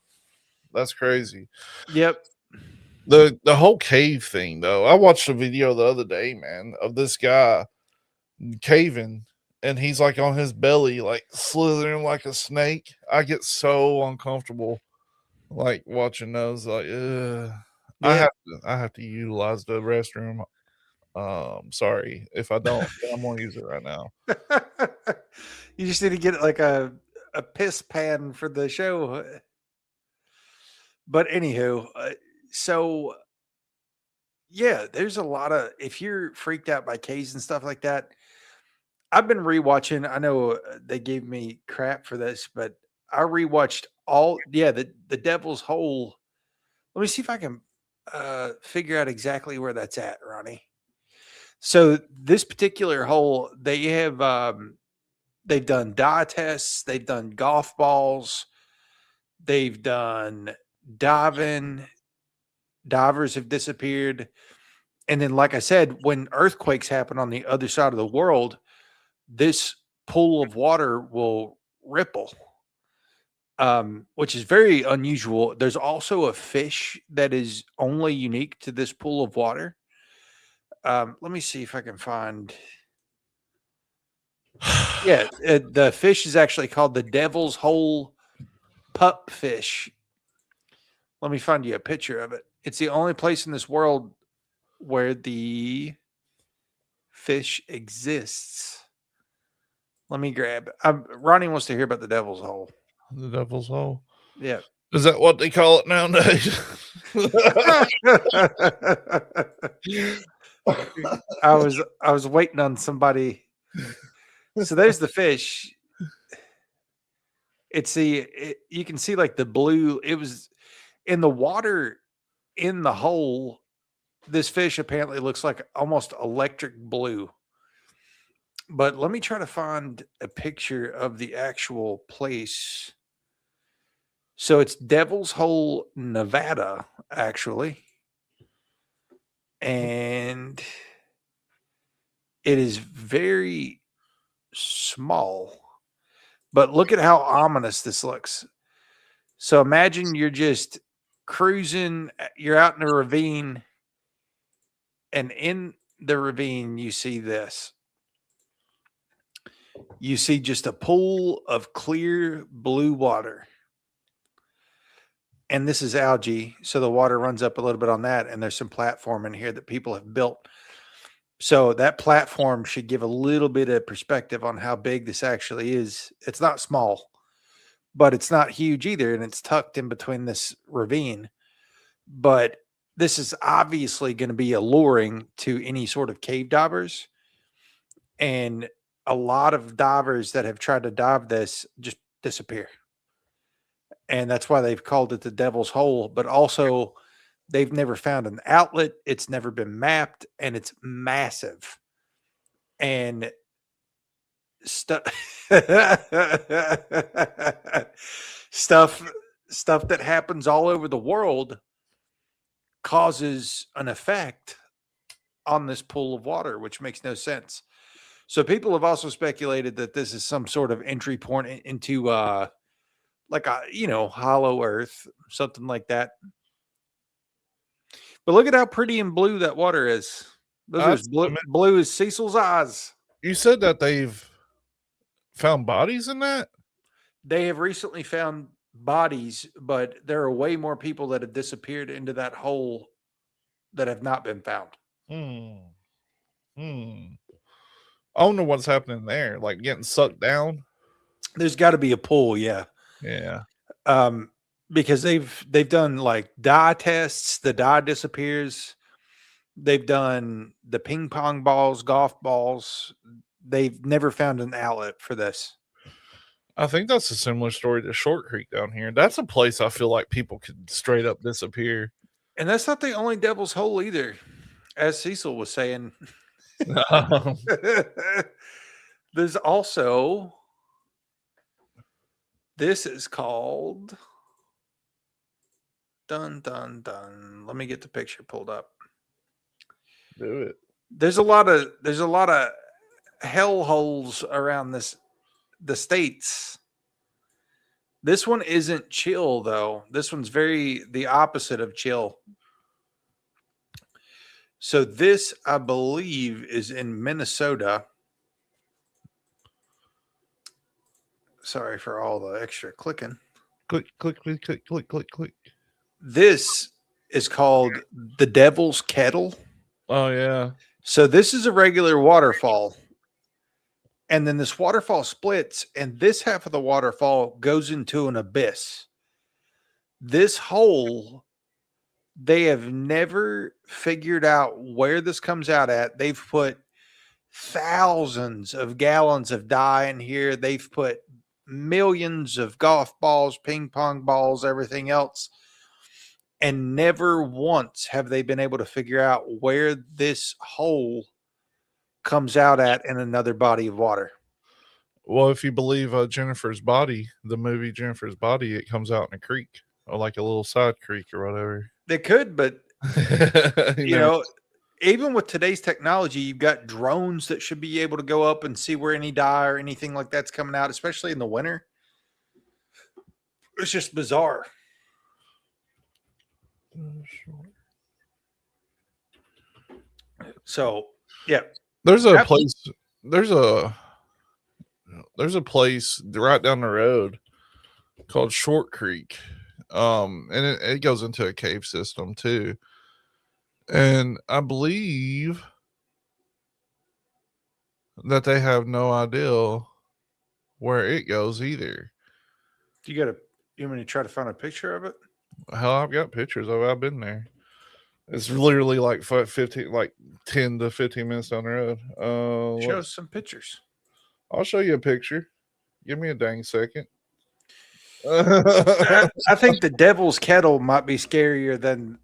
S1: That's crazy.
S4: Yep.
S1: The whole cave thing, though. I watched a video the other day, man, of this guy caving, and he's like on his belly, like slithering like a snake. I get so uncomfortable, like watching those. Like, I have to utilize the restroom. Sorry if I don't. I'm gonna use it right now.
S4: You just need to get like a piss pan for the show. But anywho, so yeah, there's a lot of, if you're freaked out by caves and stuff like that, I've been rewatching. I know they gave me crap for this, but I rewatched the Devil's Hole. Let me see if I can figure out exactly where that's at, Ronnie. So this particular hole, they have they've done dye tests, they've done golf balls, they've done diving. Divers have disappeared. And then, like I said, when earthquakes happen on the other side of the world, this pool of water will ripple, which is very unusual. There's also a fish that is only unique to this pool of water. Let me see if I can find. Yeah, the fish is actually called the Devil's Hole pup fish. Let me find you a picture of it. It's the only place in this world where the fish exists. Let me grab. Ronnie wants to hear about the Devil's Hole.
S1: The Devil's Hole.
S4: Yeah.
S1: Is that what they call it nowadays?
S4: I was waiting on somebody. So there's the fish. You can see like the blue. It was in the water in the hole. This fish apparently looks like almost electric blue. But let me try to find a picture of the actual place. So it's Devil's Hole, Nevada, actually. And it is very small. But look at how ominous this looks. So imagine you're just cruising, you're out in a ravine, and in the ravine, you see this. You see just a pool of clear blue water. and this is algae, so the water runs up a little bit on that, and there's some platform in here that people have built. So that platform should give a little bit of perspective on how big this actually is. It's not small, but it's not huge either, and it's tucked in between this ravine. But this is obviously going to be alluring to any sort of cave divers, and a lot of divers that have tried to dive this just disappear. And that's why they've called it the Devil's Hole, but also they've never found an outlet. It's never been mapped, and it's massive. And stuff stuff that happens all over the world causes an effect on this pool of water, which makes no sense. So people have also speculated that this is some sort of entry point into like a, hollow earth, something like that. But look at how pretty and blue that water is. Those are as blue as Cecil's eyes.
S1: You said that they've found bodies in that?
S4: They have recently found bodies, but there are way more people that have disappeared into that hole that have not been found.
S1: I don't know what's happening there. Like getting sucked down.
S4: There's got to be a pool, yeah.
S1: Yeah.
S4: Because they've done like dye tests. The dye disappears. They've done the ping pong balls, golf balls. They've never found an outlet for this.
S1: I think that's a similar story to Short Creek down here. That's a place I feel like people could straight up disappear.
S4: And that's not the only Devil's Hole either, as Cecil was saying. There's also, this is called dun dun dun. Let me get the picture pulled up.
S1: Do it.
S4: There's a lot of hell holes around the states. This one isn't chill though. This one's very the opposite of chill. So this, I believe, is in Minnesota. Sorry for all the extra clicking.
S1: Click, click, click, click, click, click, click.
S4: This is called the Devil's Kettle.
S1: Oh, yeah.
S4: So this is a regular waterfall. And then this waterfall splits, and this half of the waterfall goes into an abyss. This hole, they have never figured out where this comes out at. They've put thousands of gallons of dye in here. They've put millions of golf balls, ping pong balls, everything else. And never once have they been able to figure out where this hole comes out at in another body of water.
S1: Well, if you believe Jennifer's Body, the movie Jennifer's Body, it comes out in a creek or like a little side creek or whatever.
S4: They could, but even with today's technology, you've got drones that should be able to go up and see where any dye or anything like that's coming out, especially in the winter. It's just bizarre. So, yeah.
S1: There's a place right down the road called Short Creek. And it goes into a cave system too. And I believe that they have no idea where it goes either.
S4: You want me to try to find a picture of it?
S1: Hell, I've got pictures of it. I've been there. It's literally like 10 to 15 minutes down the road.
S4: Show us some pictures.
S1: I'll show you a picture. Give me a dang second.
S4: I think the Devil's Kettle might be scarier than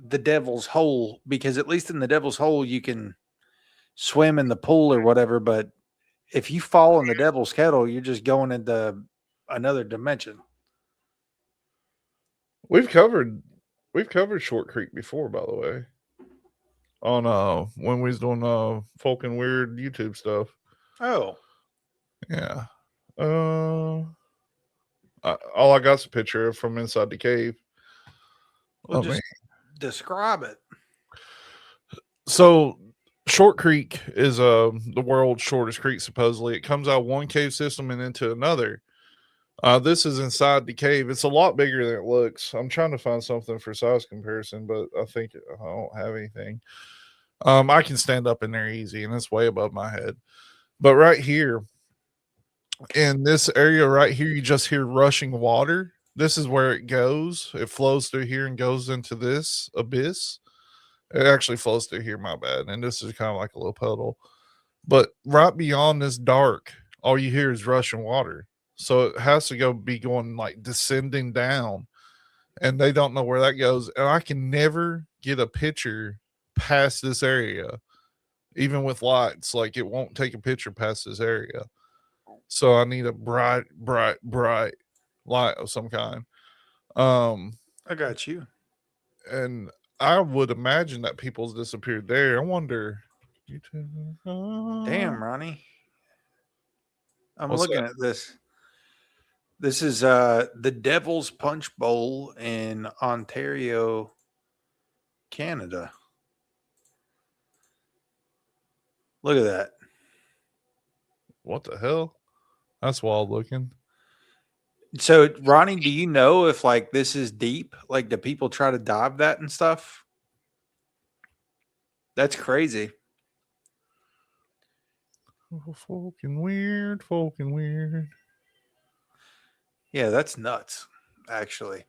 S4: the Devil's Hole, because at least in the Devil's Hole you can swim in the pool or whatever, but if you fall in the Devil's Kettle, you're just going into another dimension.
S1: We've covered Short Creek before, by the way. On when we was doing folk and weird YouTube stuff.
S4: Oh.
S1: Yeah. All I got's a picture of from inside the cave.
S4: Well, just describe it.
S1: So Short Creek is the world's shortest creek, supposedly. It comes out one cave system and into another. This is inside the cave. It's a lot bigger than it looks. I'm trying to find something for size comparison, but I think I don't have anything. I can stand up in there easy, and it's way above my head. But right here, in this area right here, you just hear rushing water. This is where it goes. It flows through here and goes into this abyss. It actually flows through here, my bad. And this is kind of like a little puddle. But right beyond this dark, all you hear is rushing water. So it has to be going like descending down. And they don't know where that goes. And I can never get a picture past this area, even with lights. Like it won't take a picture past this area. So I need a bright light of some kind.
S4: I got you.
S1: And I would imagine that people's disappeared there. I wonder.
S4: Damn, Ronnie. I'm
S1: What's
S4: looking
S1: that?
S4: at this. This is the Devil's Punch Bowl in Ontario, Canada. Look at that.
S1: What the hell? That's wild looking.
S4: So, Ronnie, do you know if like this is deep? Like, do people try to dive that and stuff? That's crazy.
S1: Fucking weird.
S4: Yeah, that's nuts, actually.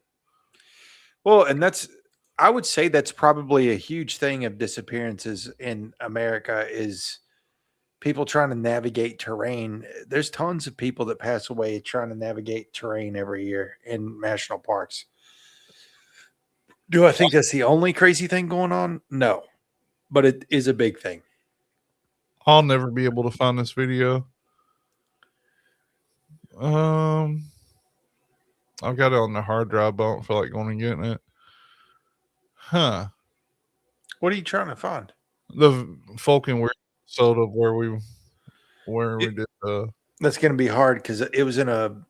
S4: Well, and I would say that's probably a huge thing of disappearances in America is people trying to navigate terrain. There's tons of people that pass away trying to navigate terrain every year in national parks. Do I think that's the only crazy thing going on? No, but it is a big thing.
S1: I'll never be able to find this video. I've got it on the hard drive, but I don't feel like going and getting it. Huh.
S4: What are you trying to find?
S1: The folk and weird episode of where we did
S4: That's going to be hard because it was in an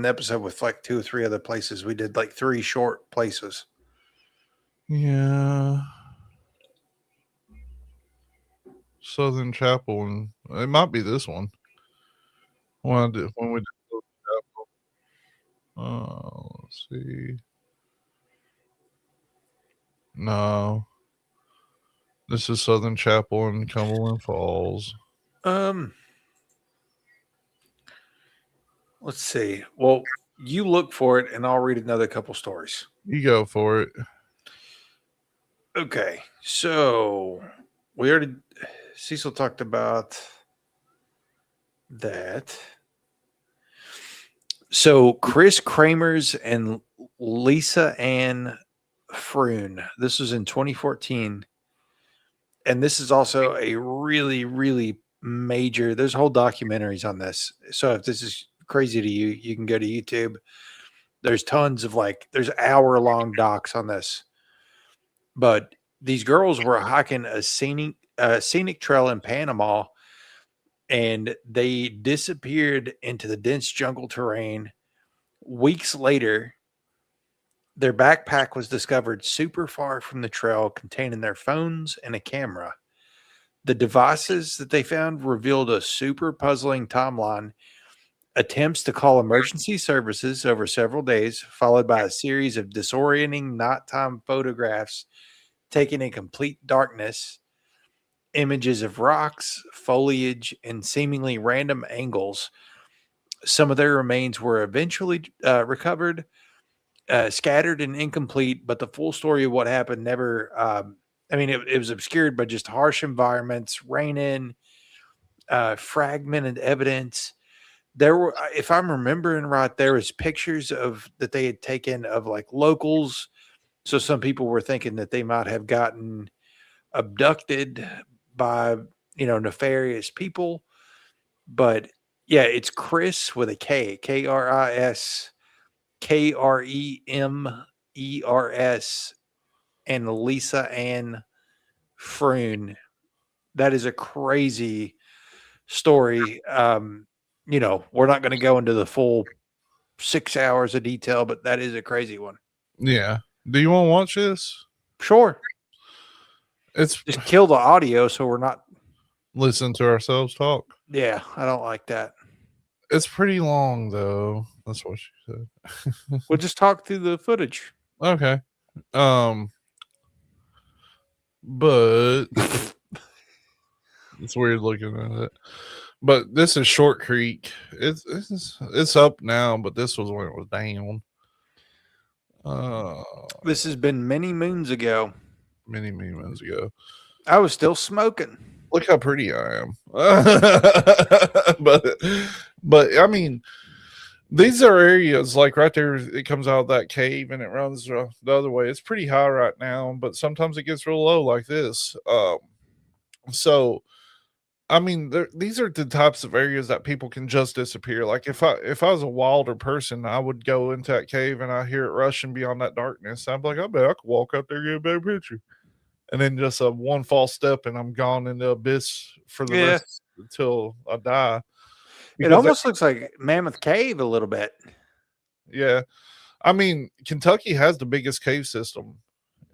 S4: episode with like 2 or 3 other places. We did like 3 short places.
S1: yeah. Southern Chapel, and it might be this one. When we did Southern Chapel. Let's see. No. This is Southern Chapel in Cumberland Falls.
S4: Let's see. Well, you look for it and I'll read another couple stories.
S1: You go for it.
S4: Okay. So Cecil talked about that. So Chris Kramers and Lisa Ann Froon. This was in 2014. And this is also a really, really major. There's whole documentaries on this. So if this is crazy to you, you can go to YouTube. There's tons of there's hour-long docs on this. But these girls were hiking a scenic trail in Panama, and they disappeared into the dense jungle terrain. Weeks later, their backpack was discovered super far from the trail, containing their phones and a camera. The devices that they found revealed a super puzzling timeline. Attempts to call emergency services over several days, followed by a series of disorienting nighttime photographs taken in complete darkness, images of rocks, foliage, and seemingly random angles. Some of their remains were eventually recovered, scattered and incomplete, but the full story of what happened never, it was obscured by just harsh environments, rain-in, fragmented evidence. There were, if I'm remembering right, there was pictures that they had taken of locals. So some people were thinking that they might have gotten abducted by, nefarious people. But yeah, it's Chris with a K, Kris, Kremers, and Lisa Ann Froon. That is a crazy story. We're not going to go into the full 6 hours of detail, but that is a crazy one.
S1: Yeah. Do you want to watch this?
S4: Sure.
S1: It's
S4: just kill the audio so we're not
S1: listen to ourselves talk.
S4: Yeah, I don't like that.
S1: It's pretty long though. That's what she said.
S4: We'll just talk through the footage.
S1: Okay. But it's weird looking at it. But this is Short Creek. It's up now, but this was when it was down.
S4: This has been many moons ago.
S1: Many months ago.
S4: I was still smoking.
S1: Look how pretty I am. but I mean, these are areas like right there. It comes out of that cave and it runs the other way. It's pretty high right now, but sometimes it gets real low like this. So I mean, these are the types of areas that people can just disappear. Like if I was a wilder person, I would go into that cave and I hear it rushing beyond that darkness. I'm like, I bet I could walk up there and get a better picture. And then just a one false step and I'm gone in the abyss for the rest until I die.
S4: It almost looks like Mammoth Cave a little bit.
S1: Yeah. I mean, Kentucky has the biggest cave system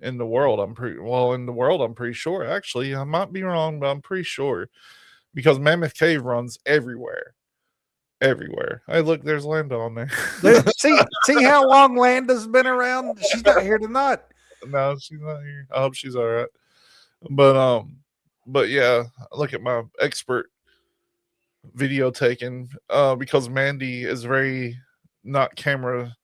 S1: in the world. I'm pretty sure. Actually, I might be wrong, but I'm pretty sure. Because Mammoth Cave runs everywhere. Everywhere. Hey, look, there's Landa on there.
S4: see how long Landa's been around? She's not here tonight.
S1: No, she's not here. I hope she's all right. But yeah, look at my expert video taking. Because Mandy is very not camera.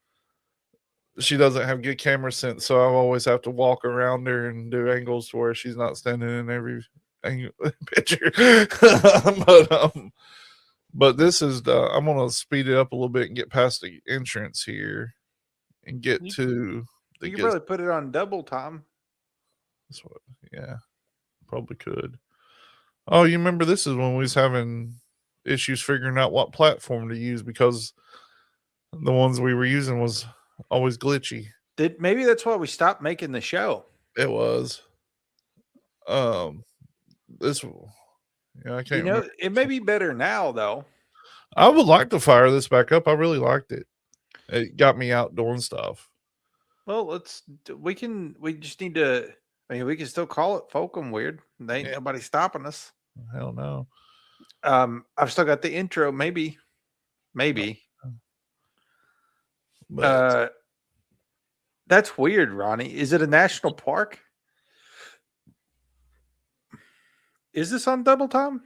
S1: She doesn't have good camera sense, so I always have to walk around her and do angles to where she's not standing in every picture. But this is I'm gonna speed it up a little bit and get past the entrance here and get to the
S4: you could probably put it on double time.
S1: That's what, yeah, probably could. Oh, you remember this is when we was having issues figuring out what platform to use because the ones we were using was always glitchy.
S4: Maybe that's why we stopped making the show.
S1: It was. This, yeah, I can't. Remember.
S4: It may be better now though.
S1: I would like to fire this back up. I really liked it. It got me out doing stuff.
S4: Well, we just need to. I mean, we can still call it Folkum Weird. There ain't nobody stopping us.
S1: Hell no.
S4: I've still got the intro. Maybe. But that's weird, Ronnie. Is it a national park? Is this on double time?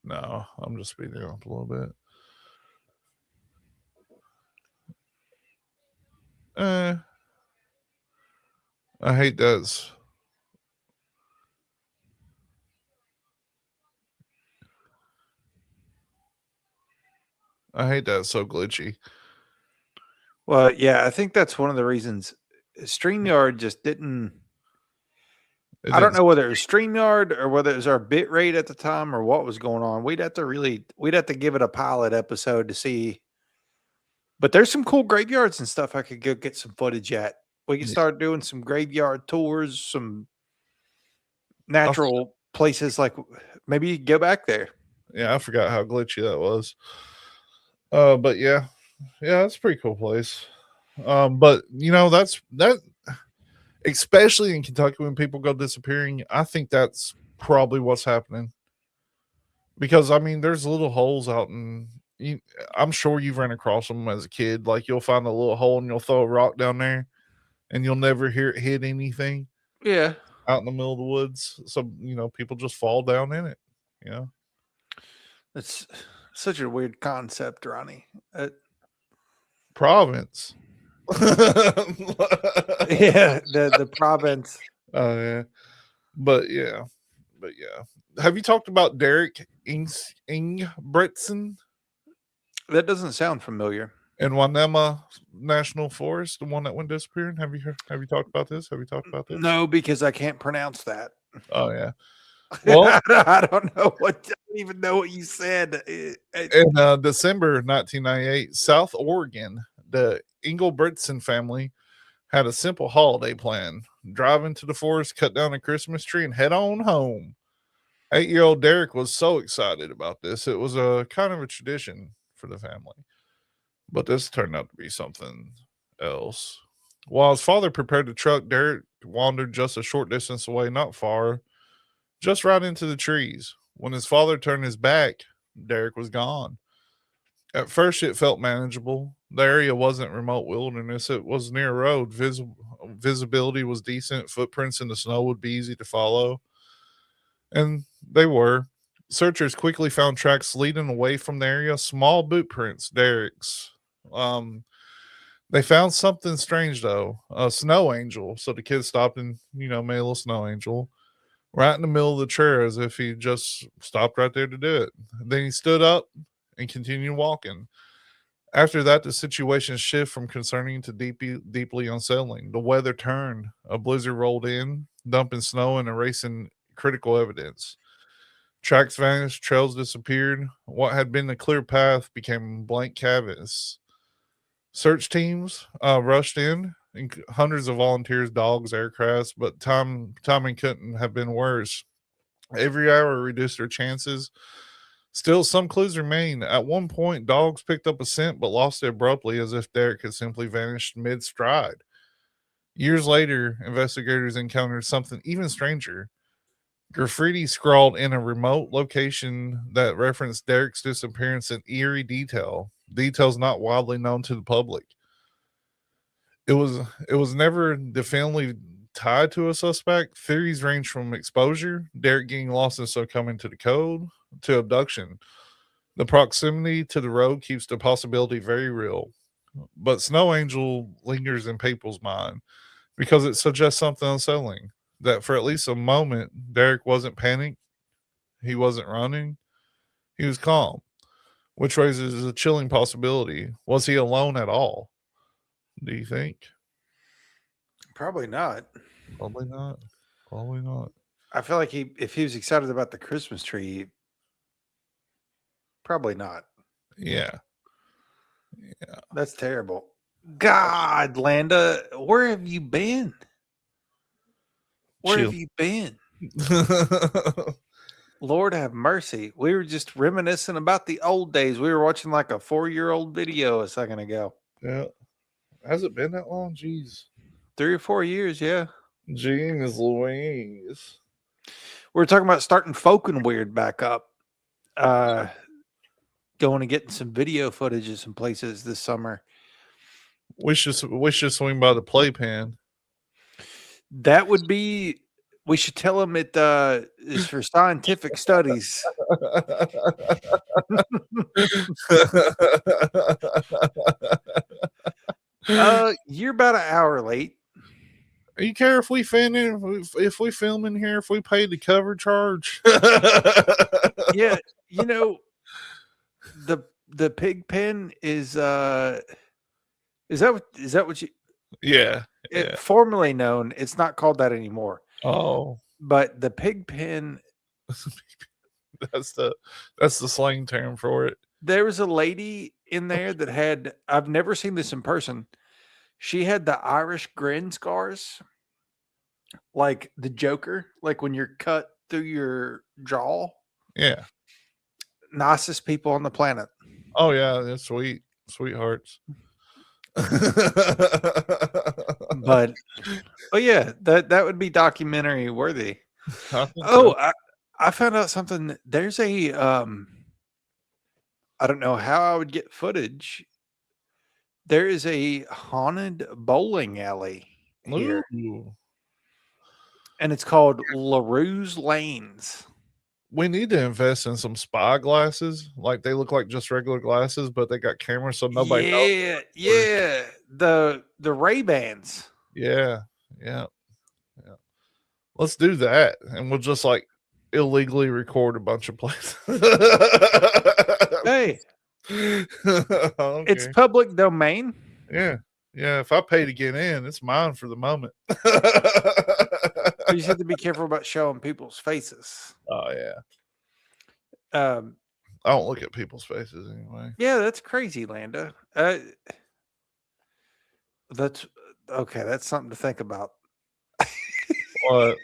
S1: No, I'm just speeding up a little bit. I hate that. I hate that it's so glitchy.
S4: Well, yeah, I think that's one of the reasons StreamYard just didn't. I don't know whether it was StreamYard or whether it was our bit rate at the time or what was going on. We'd have to give it a pilot episode to see. But there's some cool graveyards and stuff I could go get some footage at. We can start doing some graveyard tours, some natural places, like maybe go back there.
S1: Yeah, I forgot how glitchy that was. But yeah, that's a pretty cool place. But that especially in Kentucky when people go disappearing, I think that's probably what's happening. Because I mean, there's little holes out I'm sure you've run across them as a kid. Like you'll find a little hole and you'll throw a rock down there and you'll never hear it hit anything.
S4: Yeah.
S1: Out in the middle of the woods. So, people just fall down in it.
S4: It's such a weird concept, Ronnie.
S1: Province.
S4: Yeah, the province.
S1: Oh, yeah. But yeah. Have you talked about Derek Ingebretson?
S4: That doesn't sound familiar.
S1: In Wanema National Forest, the one that went disappearing. Have you talked about this?
S4: No, because I can't pronounce that.
S1: Oh yeah. Well,
S4: I don't even know what you said.
S1: In December 1998, South Oregon, the Ingebretson family had a simple holiday plan: drive into the forest, cut down a Christmas tree, and head on home. 8-year-old Derek was so excited about this. It was a kind of a tradition for the family. But this turned out to be something else. While his father prepared the truck, Derek wandered just a short distance away, not far, just right into the trees. When his father turned his back, Derek was gone. At first, it felt manageable. The area wasn't remote wilderness. It was near a road. Visibility was decent. Footprints in the snow would be easy to follow. And they were. Searchers quickly found tracks leading away from the area, small boot prints, derricks. They found something strange, though, a snow angel. So the kid stopped and, made a little snow angel right in the middle of the trail as if he just stopped right there to do it. Then he stood up and continued walking. After that, the situation shifted from concerning to deeply unsettling. The weather turned. A blizzard rolled in, dumping snow and erasing critical evidence. Tracks vanished, trails disappeared. What had been a clear path became blank canvas. Search teams rushed in, hundreds of volunteers, dogs, aircrafts, but timing couldn't have been worse. Every hour reduced their chances. Still, some clues remain. At one point, dogs picked up a scent but lost it abruptly as if Derek had simply vanished mid-stride. Years later, investigators encountered something even stranger. Graffiti scrawled in a remote location that referenced Derek's disappearance in eerie details not widely known to the public. It was never definitively tied to a suspect. Theories range from exposure, Derek getting lost and succumbing to the code, to abduction. The proximity to the road keeps the possibility very real. But Snow Angel lingers in people's mind because it suggests something unsettling. That for at least a moment, Derek wasn't panicked. He wasn't running. He was calm, which raises a chilling possibility. Was he alone at all? Do you think?
S4: Probably not.
S1: Probably not. Probably not.
S4: I feel like if he was excited about the Christmas tree, probably not.
S1: Yeah.
S4: That's terrible. God, Landa, where have you been? Where
S1: Chill.
S4: have you been? Lord have mercy. We were just reminiscing about the old days. We were watching like a 4-year-old video a second ago.
S1: Yeah. Has it been that long? Jeez.
S4: 3 or 4 years, yeah.
S1: Jeez Louise.
S4: We were talking about starting Folk and Weird back up. Going and getting some video footage of some places this summer.
S1: We should swing by the playpen.
S4: That would be. We should tell them it is for scientific studies. You're about an hour late.
S1: You care if we film in here, if we pay the cover charge?
S4: Yeah, the pig pen is that what you?
S1: Yeah.
S4: Formerly known, it's not called that anymore.
S1: Oh,
S4: but the pig pen.
S1: that's the slang term for it.
S4: There was a lady in there that had. I've never seen this in person. She had the Irish grin scars, like the Joker, like when you're cut through your jaw.
S1: Yeah.
S4: Nicest people on the planet.
S1: Oh yeah, that's sweet. Sweethearts.
S4: But yeah, that would be documentary worthy. I found out something. There's a I don't know how I would get footage. There is a haunted bowling alley here.
S1: Ooh.
S4: And it's called LaRue's Lanes.
S1: We need to invest in some spy glasses. Like they look like just regular glasses, but they got cameras so nobody knows.
S4: Yeah. The Ray-Bans.
S1: Yeah. Let's do that. And we'll just like illegally record a bunch of places.
S4: Hey.
S1: Okay.
S4: It's public domain.
S1: Yeah. If I pay to get in, it's mine for the moment.
S4: You just have to be careful about showing people's faces.
S1: Oh yeah.
S4: I
S1: don't look at people's faces anyway.
S4: Yeah, that's crazy, Landa. That's okay. That's something to think about.
S1: What?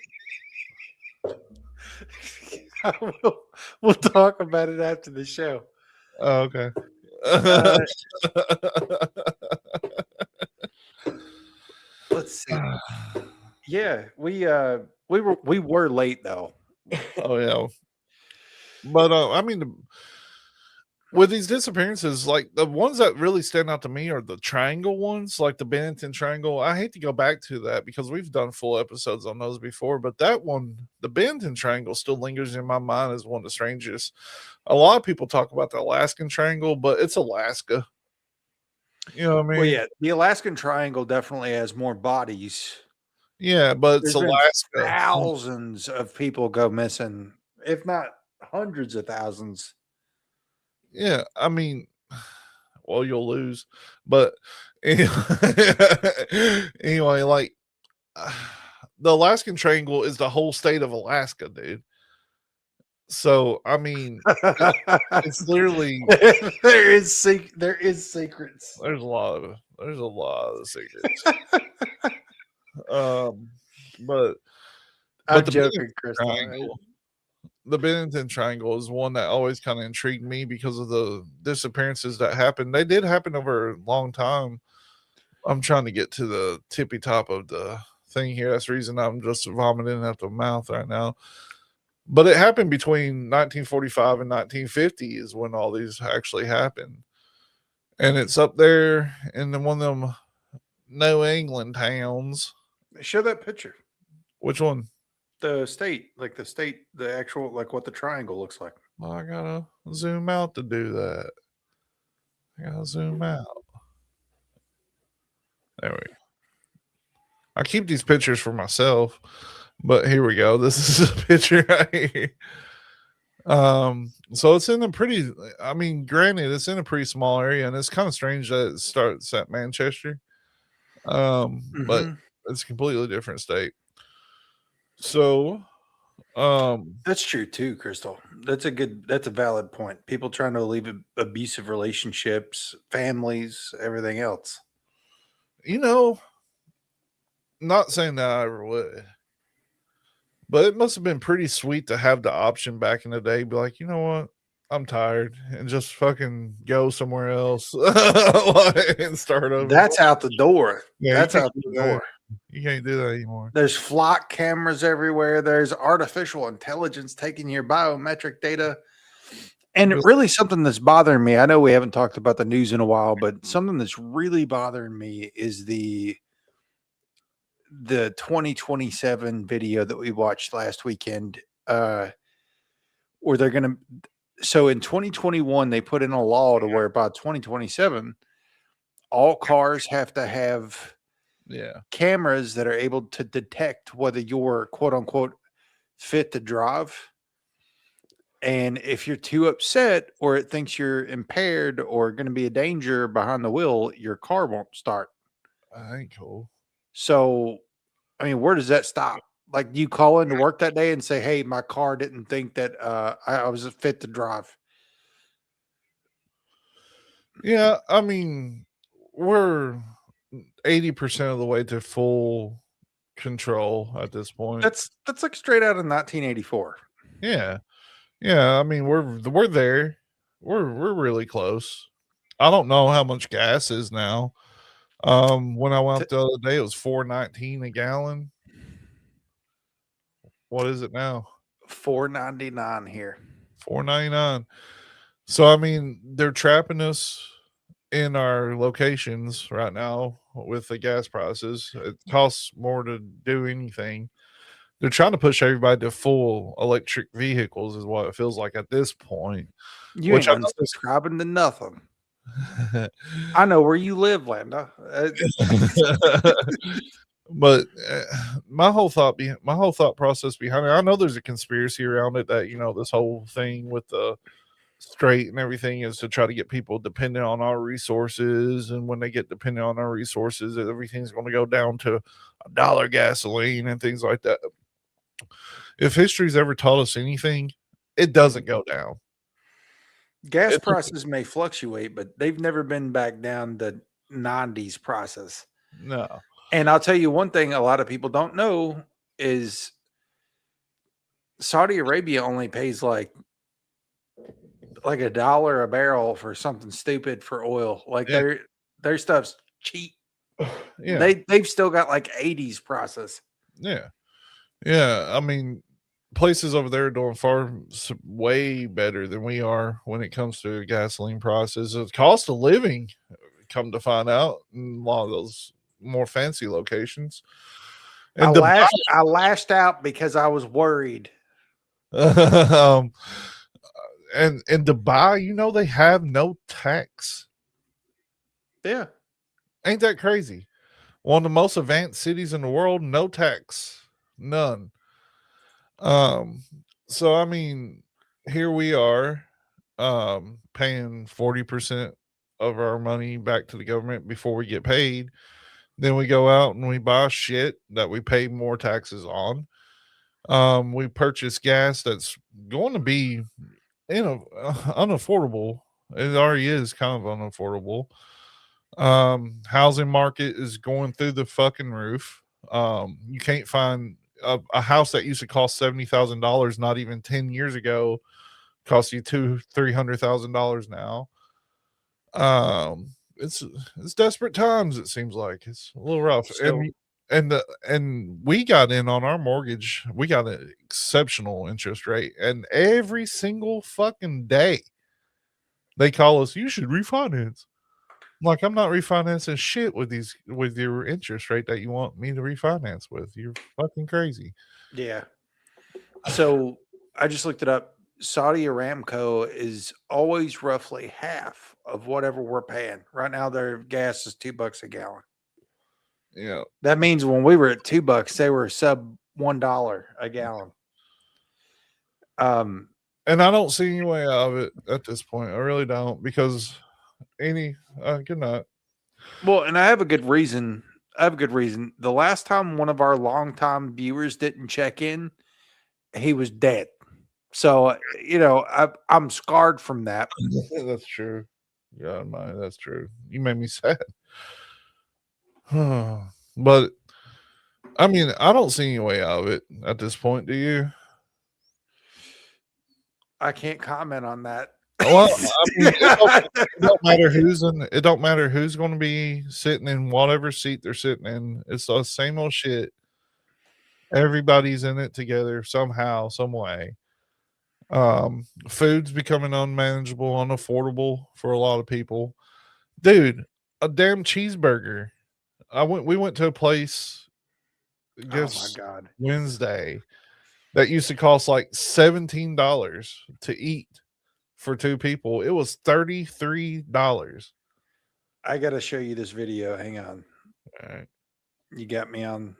S4: We'll talk about it after the show.
S1: Oh, okay.
S4: Let's see. Yeah, we were late though.
S1: Oh yeah. But I mean, with these disappearances, like the ones that really stand out to me are the triangle ones, like the Bennington Triangle. I hate to go back to that because we've done full episodes on those before, but that one, the Bennington Triangle, still lingers in my mind as one of the strangest. A lot of people talk about the Alaskan Triangle, but it's Alaska. You know what I mean?
S4: Well, yeah, the Alaskan Triangle definitely has more bodies.
S1: Yeah, but it's
S4: There's been
S1: Alaska.
S4: thousands of people go missing, if not hundreds of thousands.
S1: Yeah, I mean, well, you'll lose, but anyway, anyway, like the Alaskan Triangle is the whole state of Alaska, dude. So I mean, it's literally
S4: there is secrets.
S1: there's a lot of secrets. But
S4: I'm
S1: the
S4: joking,
S1: Bennington
S4: Crystal.
S1: Triangle, the Bennington Triangle is one that always kind of intrigued me because of the disappearances that happened. They did happen over a long time. I'm trying to get to the tippy top of the thing here. That's the reason I'm just vomiting out the mouth right now. But it happened between 1945 and 1950 is when all these actually happened. And it's up there in one of them New England towns.
S4: Show that picture.
S1: Which one?
S4: The state, the actual, like what the triangle looks like.
S1: Well, I gotta zoom out to do that. I gotta zoom out. There we go. I keep these pictures for myself, but here we go. This is a picture right here. So it's in a pretty, I mean, granted, it's in a pretty small area, and it's kind of strange that it starts at Manchester. But it's a completely different state. So,
S4: that's true too, Crystal. That's a valid point. People trying to leave abusive relationships, families, everything else.
S1: you know, not saying that I ever would, but it must have been pretty sweet to have the option back in the day. Be like, you know what? I'm tired, and just fucking go somewhere else and start over.
S4: That's out the door.
S1: Yeah,
S4: that's out the door.
S1: You can't do that anymore.
S4: There's flock cameras everywhere. There's artificial intelligence taking your biometric data. And really something that's bothering me, I know we haven't talked about the news in a while, but something that's really bothering me is the 2027 video that we watched last weekend, where they're going to, so in 2021, they put in a law to where by 2027, all cars have to have cameras that are able to detect whether you're quote unquote fit to drive. And if you're too upset or it thinks you're impaired or going to be a danger behind the wheel, your car won't start.
S1: That ain't cool.
S4: So, I mean, where does that stop? Like, you call into work that day and say, hey, my car didn't think that I was fit to drive.
S1: Yeah, I mean, we're 80% of the way to full control at this point.
S4: That's like straight out of 1984.
S1: Yeah. Yeah, I mean, we're there. We're really close. I don't know how much gas is now. When I went up the other day, it was $4.19 a gallon. What is it now?
S4: $4.99 here.
S1: $4.99. So I mean, they're trapping us in our locations right now with the gas prices. It costs more to do anything. They're trying to push everybody to full electric vehicles, is what it feels like at this point.
S4: You ain't unsubscribing to nothing. I know where you live, Landa.
S1: But my whole thought process behind it, I know there's a conspiracy around it that, you know, this whole thing with the straight and everything is to try to get people dependent on our resources, and when they get dependent on our resources, everything's going to go down to $1 gasoline and things like that. If history's ever taught us anything, it doesn't go down.
S4: Gas prices may fluctuate, but they've never been back down the 90s prices.
S1: No.
S4: And I'll tell you one thing a lot of people don't know is Saudi Arabia only pays like $1 a barrel for something stupid for oil. Like their stuff's cheap.
S1: Yeah.
S4: They've still got like 80s process.
S1: Yeah. Yeah. I mean, places over there are doing way better than we are when it comes to gasoline prices. The cost of living, come to find out, in a lot of those more fancy locations. And
S4: I lashed out because I was worried.
S1: um, and in Dubai, they have no tax.
S4: Yeah.
S1: Ain't that crazy? One of the most advanced cities in the world, no tax, none. So I mean, here we are, paying 40% of our money back to the government before we get paid. Then we go out and we buy shit that we pay more taxes on. We purchase gas that's going to be, unaffordable. It already is kind of unaffordable. Housing market is going through the fucking roof. You can't find a house that used to cost $70,000 not even 10 years ago costs you $300,000 now. It's desperate times. It seems like it's a little rough.
S4: So,
S1: And we got in on our mortgage. We got an exceptional interest rate, and every single fucking day they call us. You should refinance. Like, I'm not refinancing shit with your interest rate that you want me to refinance with. You're fucking crazy.
S4: yeah. So I just looked it up. Saudi Aramco is always roughly half of whatever we're paying. Right now, their gas is $2 a gallon.
S1: Yeah.
S4: That means when we were at $2, they were sub $1 a gallon.
S1: And I don't see any way out of it at this point. I really don't, because good night.
S4: Well, and I have a good reason. The last time one of our longtime viewers didn't check in, he was dead. So, I'm scarred from that.
S1: That's true. Yeah, that's true. You made me sad. But I mean, I don't see any way out of it at this point. Do you?
S4: I can't comment on that.
S1: Well, I mean, it don't matter it don't matter who's going to be sitting in whatever seat they're sitting in. It's the same old shit. Everybody's in it together somehow, some way. Food's becoming unmanageable, unaffordable for a lot of people. Dude, a damn cheeseburger. We went to a place, I guess,
S4: oh my God,
S1: Wednesday, that used to cost like $17 to eat for two people. It was $33.
S4: I got to show you this video. Hang on.
S1: All right.
S4: You got me on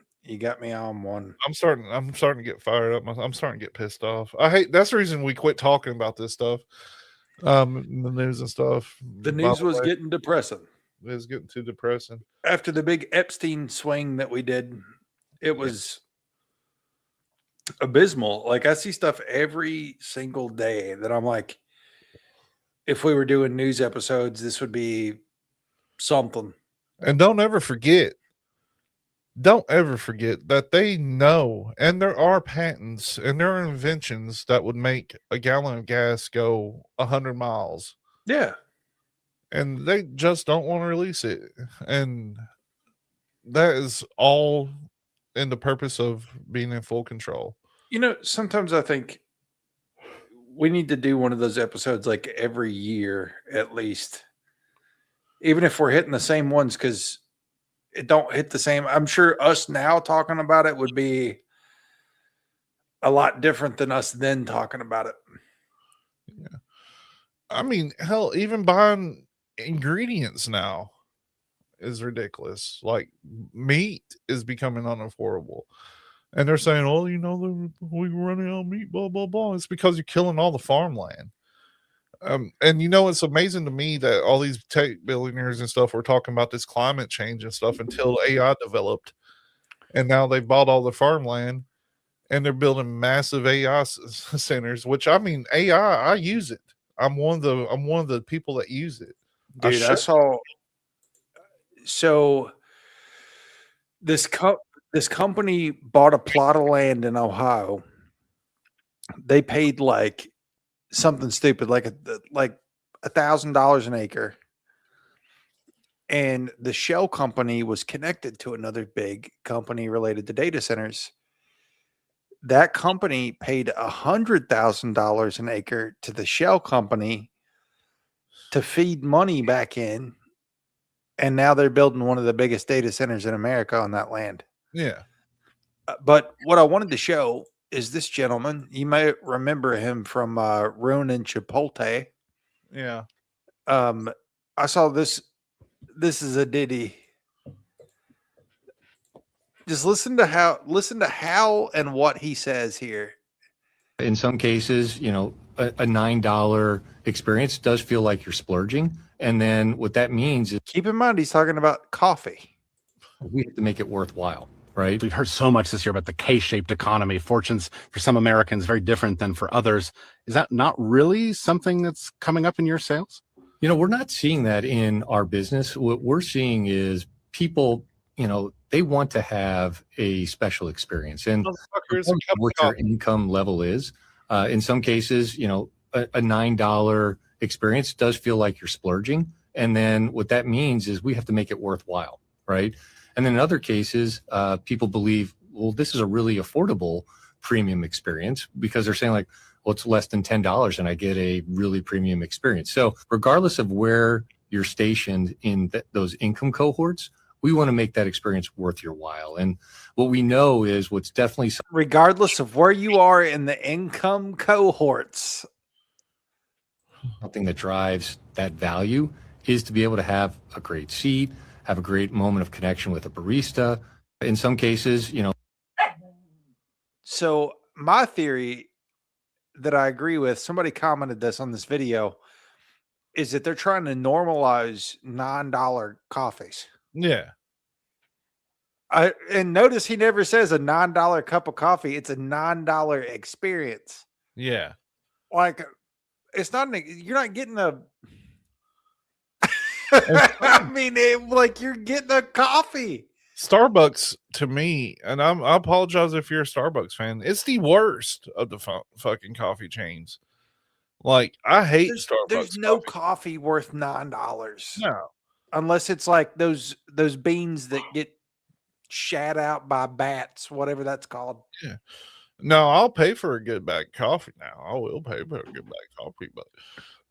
S4: one.
S1: I'm starting to get fired up. I'm starting to get pissed off. That's the reason we quit talking about this stuff. The news and stuff.
S4: The news was getting depressing.
S1: It was getting too depressing.
S4: After the big Epstein swing that we did, it was abysmal. Like, I see stuff every single day that I'm like, if we were doing news episodes, this would be something.
S1: And don't ever forget that they know, and there are patents and there are inventions that would make a gallon of gas go 100 miles.
S4: Yeah.
S1: And they just don't want to release it. And that is all in the purpose of being in full control.
S4: Sometimes I think we need to do one of those episodes like every year at least, even if we're hitting the same ones, because it don't hit the same. I'm sure us now talking about it would be a lot different than us then talking about it.
S1: Yeah. I mean, hell, even buying ingredients now is ridiculous. Like, meat is becoming unaffordable. And they're saying, oh, we're running out of meat, blah, blah, blah. It's because you're killing all the farmland. And it's amazing to me that all these tech billionaires and stuff were talking about this climate change and stuff until AI developed. And now they bought all the farmland and they're building massive AI centers, which, I mean, AI, I use it. I'm one of the people that use it.
S4: Dude, I saw. So this company bought a plot of land in Ohio. They paid like something stupid, like $1,000 an acre. And the shell company was connected to another big company related to data centers. that company paid $100,000 an acre to the shell company to feed money back in. And now they're building one of the biggest data centers in America on that land.
S1: Yeah.
S4: But what I wanted to show is this gentleman. You may remember him from ruining Chipotle.
S1: Yeah.
S4: I saw this. This is a ditty. Just listen to how and what he says here.
S6: In some cases, a $9 experience does feel like you're splurging. And then what that means is
S4: Keep in mind, he's talking about coffee.
S6: we have to make it worthwhile, right?
S7: We've heard so much this year about the K-shaped economy. Fortunes for some Americans very different than for others. Is that not really something that's coming up in your sales?
S6: We're not seeing that in our business. What we're seeing is people, they want to have a special experience. And
S1: Motherfucker, it's a cup of
S6: what your
S1: coffee.
S6: income level is. In some cases, a $9 experience does feel like you're splurging. And then what that means is we have to make it worthwhile, right? And then in other cases, people believe, well, this is a really affordable premium experience because they're saying like, well, it's less than $10 and I get a really premium experience. So regardless of where you're stationed in those income cohorts, we want to make that experience worth your while. And what we know is what's definitely
S4: Regardless of where you are in the income cohorts,
S6: something that drives that value is to be able to have a great seat, have a great moment of connection with a barista. In some cases,
S4: So my theory that I agree with, somebody commented this on this video, is that they're trying to normalize $9 coffees.
S1: Yeah.
S4: And notice he never says a $9 cup of coffee. It's a $9 experience.
S1: Yeah.
S4: Like it's not, you're not getting a, I mean, like you're getting a coffee.
S1: Starbucks to me, and I apologize if you're a Starbucks fan, it's the worst of the fucking coffee chains. Like I hate Starbucks.
S4: There's no coffee worth $9.
S1: No.
S4: Unless it's like those beans that get shat out by bats, whatever that's called.
S1: Yeah. No, I'll pay for a good bag of coffee now. I will pay for a good bag of coffee, but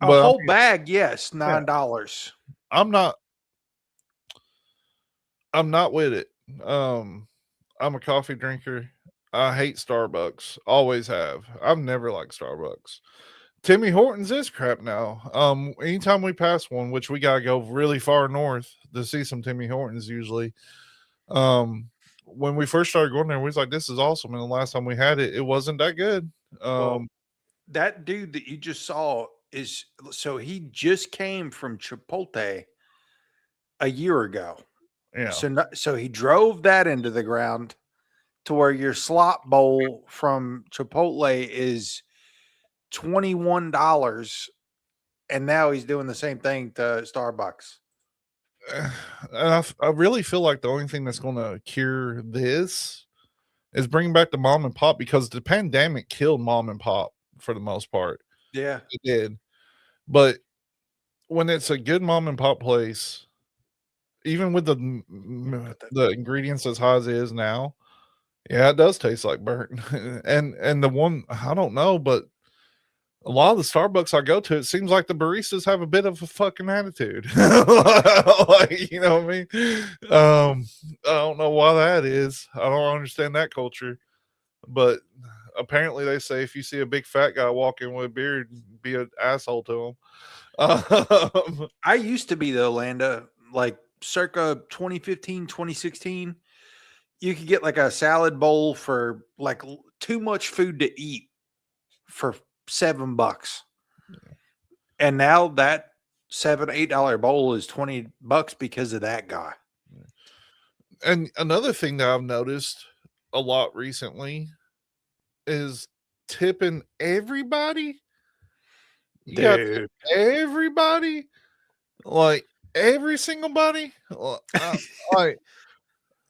S4: A whole bag, yes, $9.
S1: I'm not with it. I'm a coffee drinker. I hate Starbucks. Always have. I've never liked Starbucks. Timmy Hortons is crap now. Anytime we pass one, which we gotta go really far north to see some Timmy Hortons usually. When we first started going there, we was like, this is awesome. And the last time we had it, it wasn't that good.
S4: Well, that dude that you just saw he just came from Chipotle a year ago.
S1: Yeah.
S4: So he drove that into the ground to where your slot bowl from Chipotle is $21, and now he's doing the same thing to Starbucks.
S1: And I really feel like the only thing that's going to cure this is bringing back the mom and pop, because the pandemic killed mom and pop for the most part.
S4: Yeah,
S1: It did. But when it's a good mom and pop place, even with the ingredients as high as it is now, yeah, it does taste like burnt. and the one, I don't know, but a lot of the Starbucks I go to, it seems like the baristas have a bit of a fucking attitude. Like, you know what I mean? I don't know why that is. I don't understand that culture. But apparently they say if you see a big fat guy walk in with a beard, be an asshole to him.
S4: I used to be the Orlando, like circa 2015, 2016. You could get like a salad bowl for like too much food to eat for $7. And now that $7-8 bowl is $20 because of that guy.
S1: And another thing that I've noticed a lot recently is tipping everybody. You got to tip everybody, like every single body. Like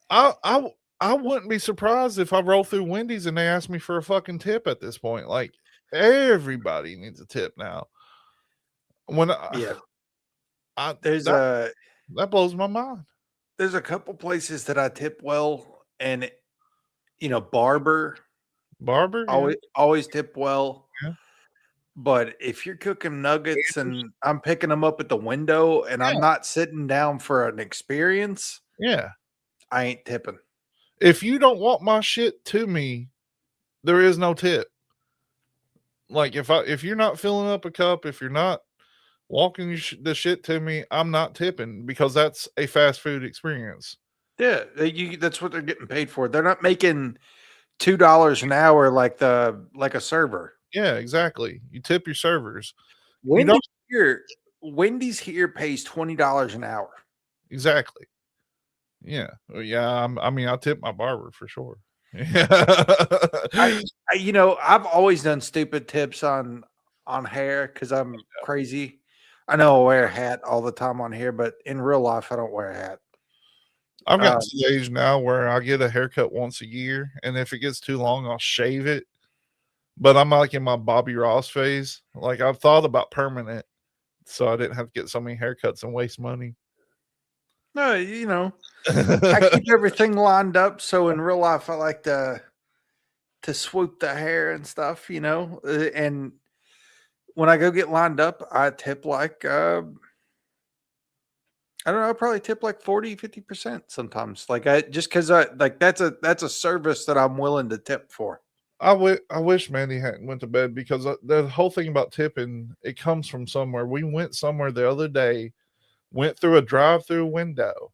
S1: I wouldn't be surprised if I roll through Wendy's and they ask me for a fucking tip at this point. Like everybody needs a tip now.
S4: That
S1: blows my mind.
S4: There's a couple places that I tip well, and Barber
S1: Barber, yeah.
S4: Always tip well.
S1: Yeah.
S4: But if you're cooking nuggets and I'm picking them up at the window and I'm not sitting down for an experience,
S1: Yeah.
S4: I ain't tipping.
S1: If you don't want my shit to me, there is no tip. Like if you're not filling up a cup, if you're not walking the shit to me, I'm not tipping because that's a fast food experience.
S4: Yeah, that's what they're getting paid for. They're not making $2 an hour like a server.
S1: Yeah, exactly. You tip your servers.
S4: Wendy's here pays $20 an hour.
S1: Exactly. Yeah. Yeah. I mean, I tip my barber for sure. Yeah.
S4: I've always done stupid tips on hair because I'm crazy. I know I wear a hat all the time on here, but in real life, I don't wear a hat.
S1: I've got to the age now where I get a haircut once a year, and if it gets too long, I'll shave it. But I'm like in my Bobby Ross phase. Like I've thought about permanent, so I didn't have to get so many haircuts and waste money.
S4: No, I keep everything lined up. So in real life, I like to swoop the hair and stuff, and when I go get lined up, I tip like, I don't know, I probably tip like 40-50% sometimes. Like just cause that's a service that I'm willing to tip for.
S1: I wish Mandy hadn't went to bed because the whole thing about tipping, it comes from somewhere. We went somewhere the other day, went through a drive-through window.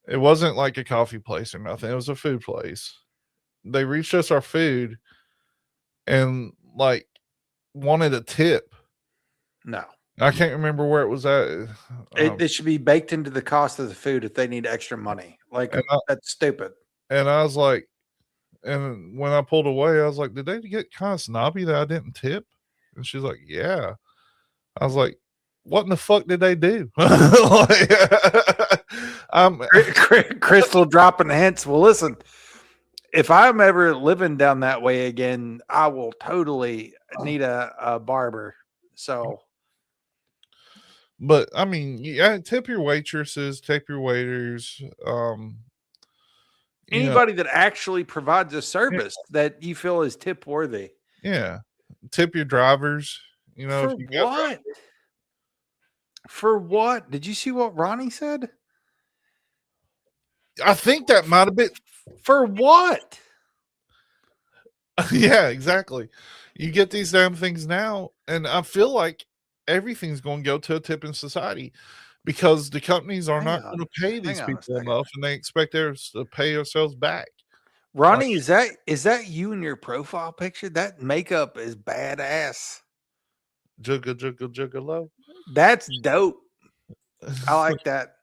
S1: It wasn't like a coffee place or nothing. It was a food place. They reached us our food and like wanted a tip.
S4: No.
S1: I can't remember where it was at.
S4: It should be baked into the cost of the food if they need extra money. Like that's stupid.
S1: And I was like, and when I pulled away, I was like, did they get kind of snobby that I didn't tip? And she's like, yeah. I was like, what in the fuck did they do?
S4: Crystal dropping hints. Well, listen, if I'm ever living down that way again, I will totally need a barber. So,
S1: but I mean, yeah, tip your waitresses, tip your waiters.
S4: Anybody that actually provides a service that you feel is tip worthy.
S1: Yeah. Tip your drivers.
S4: For
S1: if you
S4: what? For what? Did you see what Ronnie said?
S1: I think that might have been.
S4: For what?
S1: Yeah, exactly. You get these damn things now, and I feel like everything's going to go to a tipping society because the companies are not going to pay these people enough, and they expect us to pay ourselves back.
S4: Ronnie, is that you in your profile picture? That makeup is badass.
S1: Jugga low.
S4: That's dope. I like that.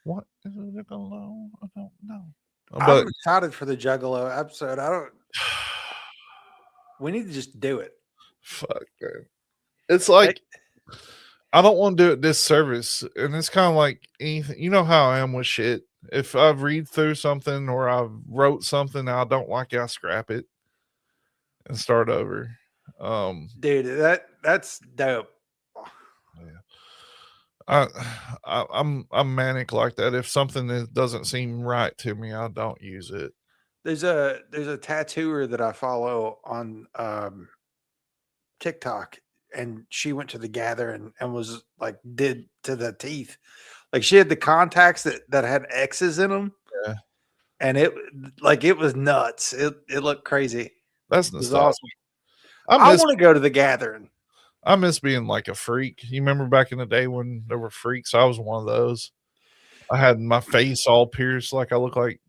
S1: What is a juggalo? I don't know.
S4: I'm excited for the Juggalo episode. We need to just do it.
S1: Fuck, man. It's like I don't want to do it disservice, and it's kind of like anything. You know how I am with shit. If I read through something or I wrote something I don't like, I scrap it and start over.
S4: Dude, that's dope.
S1: Yeah. I'm manic like that. If something that doesn't seem right to me, I don't use it.
S4: There's a tattooer that I follow on TikTok, and she went to the gather and was like did to the teeth. Like she had the contacts that had X's in them.
S1: Yeah.
S4: And it was nuts. It looked crazy.
S1: That's
S4: awesome.
S1: I
S4: want to go to the gathering.
S1: I miss being like a freak. You remember back in the day when there were freaks? I was one of those. I had my face all pierced, like I look like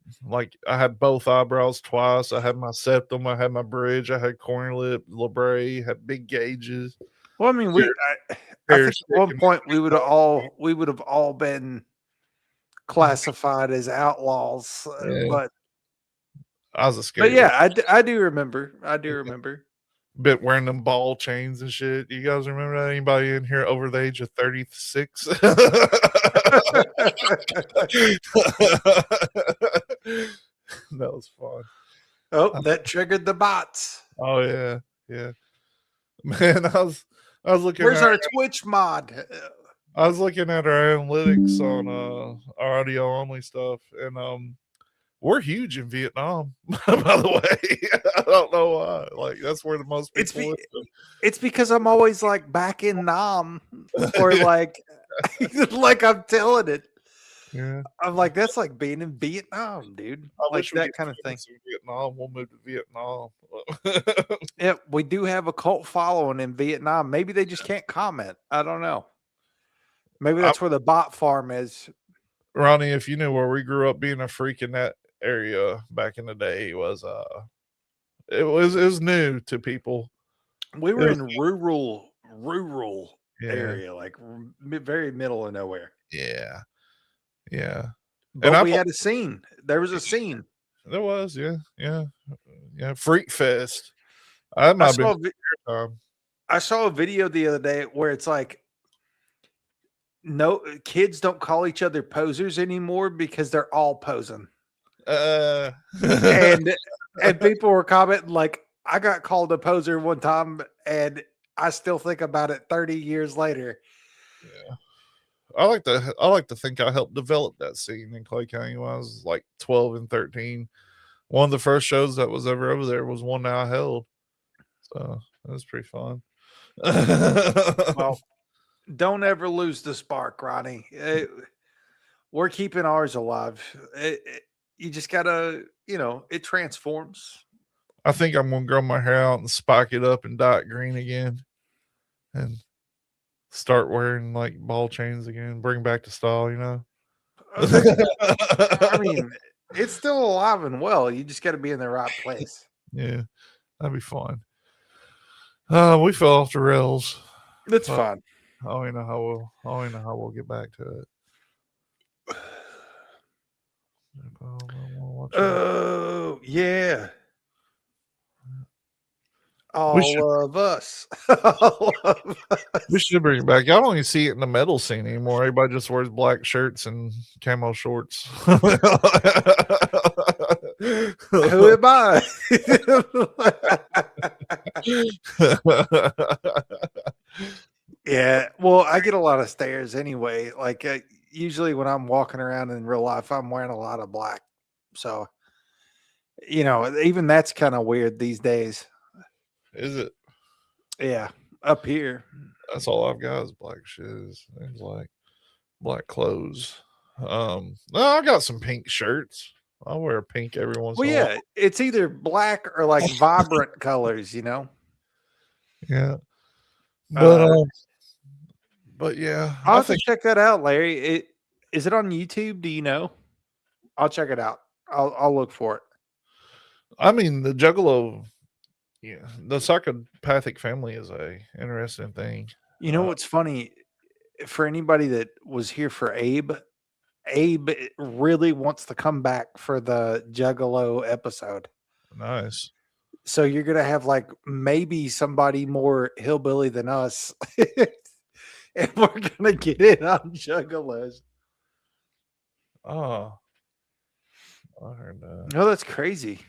S1: I had both eyebrows twice. I had my septum, I had my bridge, I had corner lip, labrae, had big gauges.
S4: Well, I mean, I think at one point we would have all been classified as outlaws, but
S1: I was a scary.
S4: But yeah, I do remember.
S1: Bit wearing them ball chains and shit. You guys remember that? Anybody in here over the age of 36? That was fun.
S4: Oh, that triggered the bots.
S1: Oh yeah, yeah. Man, I was looking.
S4: Where's our Twitch mod?
S1: I was looking at our analytics on our audio only stuff, and We're huge in Vietnam, by the way. I don't know why. Like that's where the most people listen.
S4: It's because I'm always like back in Nam, or like, like I'm telling it.
S1: Yeah.
S4: I'm like, that's like being in Vietnam, dude.
S1: I
S4: Like
S1: wish we
S4: that
S1: could
S4: kind of thing.
S1: finish in Vietnam. We'll move to Vietnam.
S4: Yeah, we do have a cult following in Vietnam. Maybe they just can't comment. I don't know. Maybe that's where the bot farm is.
S1: Ronnie, if you knew where we grew up, being a freak in that area back in the day was it was new to people.
S4: We were
S1: It was-
S4: in rural
S1: Yeah.
S4: area, like very middle of nowhere.
S1: Yeah. Yeah.
S4: But
S1: I
S4: we had a scene. There was a scene.
S1: There was, yeah. Freak Fest. That might
S4: I
S1: have
S4: saw,
S1: been time.
S4: I saw a video the other day where it's like, no, kids don't call each other posers anymore because they're all posing. And people were commenting like, I got called a poser one time, and I still think about it 30 years later.
S1: Yeah. I like to think I helped develop that scene in Clay County when I was like 12 and 13. One of the first shows that was ever over there was one that I held. So it was pretty fun.
S4: Well, don't ever lose the spark, Ronnie. We're keeping ours alive. You just gotta, it transforms.
S1: I think I'm gonna grow my hair out and spike it up and dye it green again, and start wearing like ball chains again. Bring back the style,
S4: I mean, it's still alive and well. You just got to be in the right place.
S1: Yeah, that'd be fun. We fell off the rails.
S4: That's fun.
S1: I don't even know how we'll get back to it.
S4: Oh yeah. All of us.
S1: We should bring it back. I don't even see it in the metal scene anymore. Everybody just wears black shirts and camo shorts.
S4: Who am I? Yeah. Well, I get a lot of stares anyway. Like usually when I'm walking around in real life, I'm wearing a lot of black. So, even that's kind of weird these days.
S1: Is it?
S4: Yeah. Up here.
S1: That's all I've got is black shoes. Things like black clothes. No, I got some pink shirts. I wear pink every once in a while.
S4: Yeah, it's either black or like vibrant colors,
S1: Yeah. But yeah,
S4: I'll have to check that out, Larry. Is it on YouTube? Do you know? I'll check it out. I'll look for it.
S1: I mean, the Juggalo, the psychopathic family is a interesting thing.
S4: You know what's funny? For anybody that was here for Abe really wants to come back for the Juggalo episode.
S1: Nice.
S4: So you're gonna have like maybe somebody more hillbilly than us, and we're gonna get in on Juggalos.
S1: Oh, I heard that.
S4: No, that's crazy.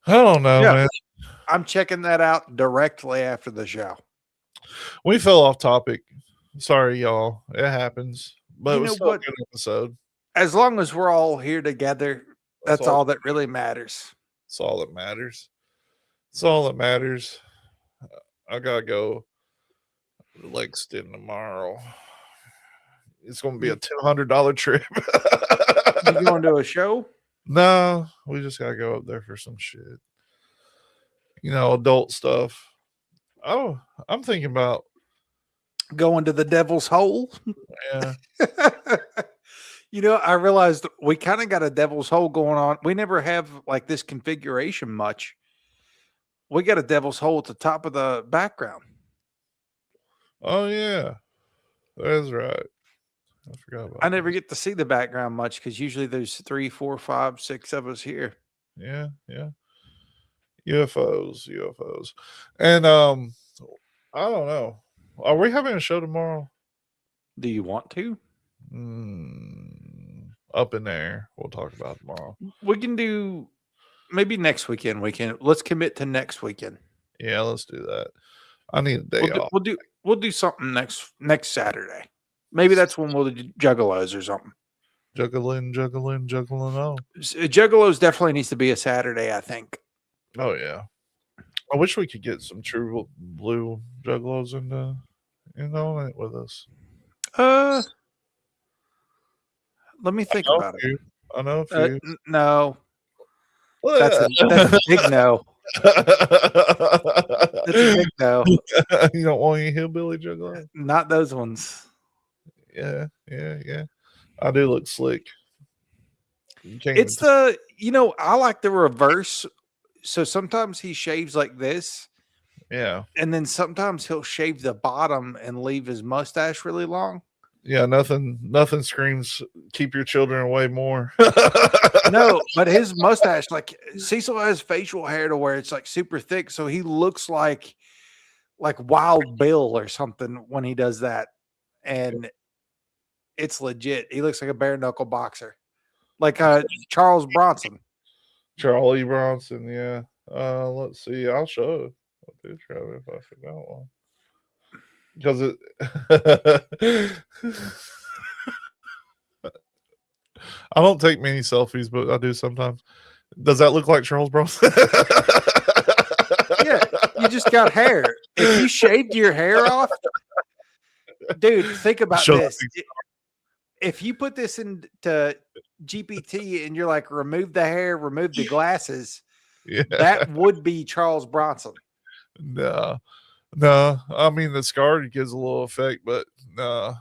S1: I don't know, man.
S4: I'm checking that out directly after the show.
S1: We fell off topic. Sorry, y'all. It happens. But it was still a good episode.
S4: As long as we're all here together, that's all that really matters.
S1: That's all that matters. It's all that matters. I gotta go to Lexington tomorrow. It's gonna be a $200 trip.
S4: You going to a show?
S1: No, we just gotta go up there for some shit. Adult stuff. Oh, I'm thinking about
S4: going to the Devil's Hole.
S1: Yeah.
S4: I realized we kind of got a Devil's Hole going on. We never have like this configuration much. We got a Devil's Hole at the top of the background.
S1: Oh yeah, that's right. I forgot about.
S4: I never get to see the background much because usually there's 3, 4, 5, 6 of us here.
S1: Yeah. UFOs, and I don't know. Are we having a show tomorrow?
S4: Do you want to?
S1: Up in there. We'll talk about it tomorrow.
S4: We can do maybe next weekend. Let's commit to next weekend.
S1: Yeah, let's do that. I need a day off.
S4: We'll do something next Saturday. Maybe that's when we'll do Juggalos or something.
S1: Juggling on.
S4: Juggalos definitely needs to be a Saturday, I think.
S1: Oh yeah. I wish we could get some true blue juggalos into on it with us.
S4: Let me think
S1: I know
S4: about
S1: a
S4: it.
S1: few. I know a few.
S4: No, that's a big no. That's a big no.
S1: You don't want any hillbilly juggalo?
S4: Not those ones.
S1: Yeah. I do look slick. You can't
S4: It's
S1: even
S4: I like the reverse. So sometimes he shaves like this,
S1: yeah.
S4: and then sometimes he'll shave the bottom and leave his mustache really long.
S1: Yeah, nothing screams keep your children away more.
S4: No, but his mustache, like Cecil has facial hair to where it's like super thick, so he looks like Wild Bill or something when he does that, and it's legit. He looks like a bare knuckle boxer, like Charles Bronson.
S1: Charlie Bronson, yeah. Let's see. I'll show it. I'll do Charlie if I forgot one. Because it I don't take many selfies, but I do sometimes. Does that look like Charles Bronson?
S4: Yeah, you just got hair. If you shaved your hair off, dude, think about
S1: Show
S4: this. If you put this into GPT and you're like, remove the hair, remove the glasses,
S1: Yeah.
S4: that would be Charles Bronson.
S1: No. I mean, the scar gives a little effect, but no,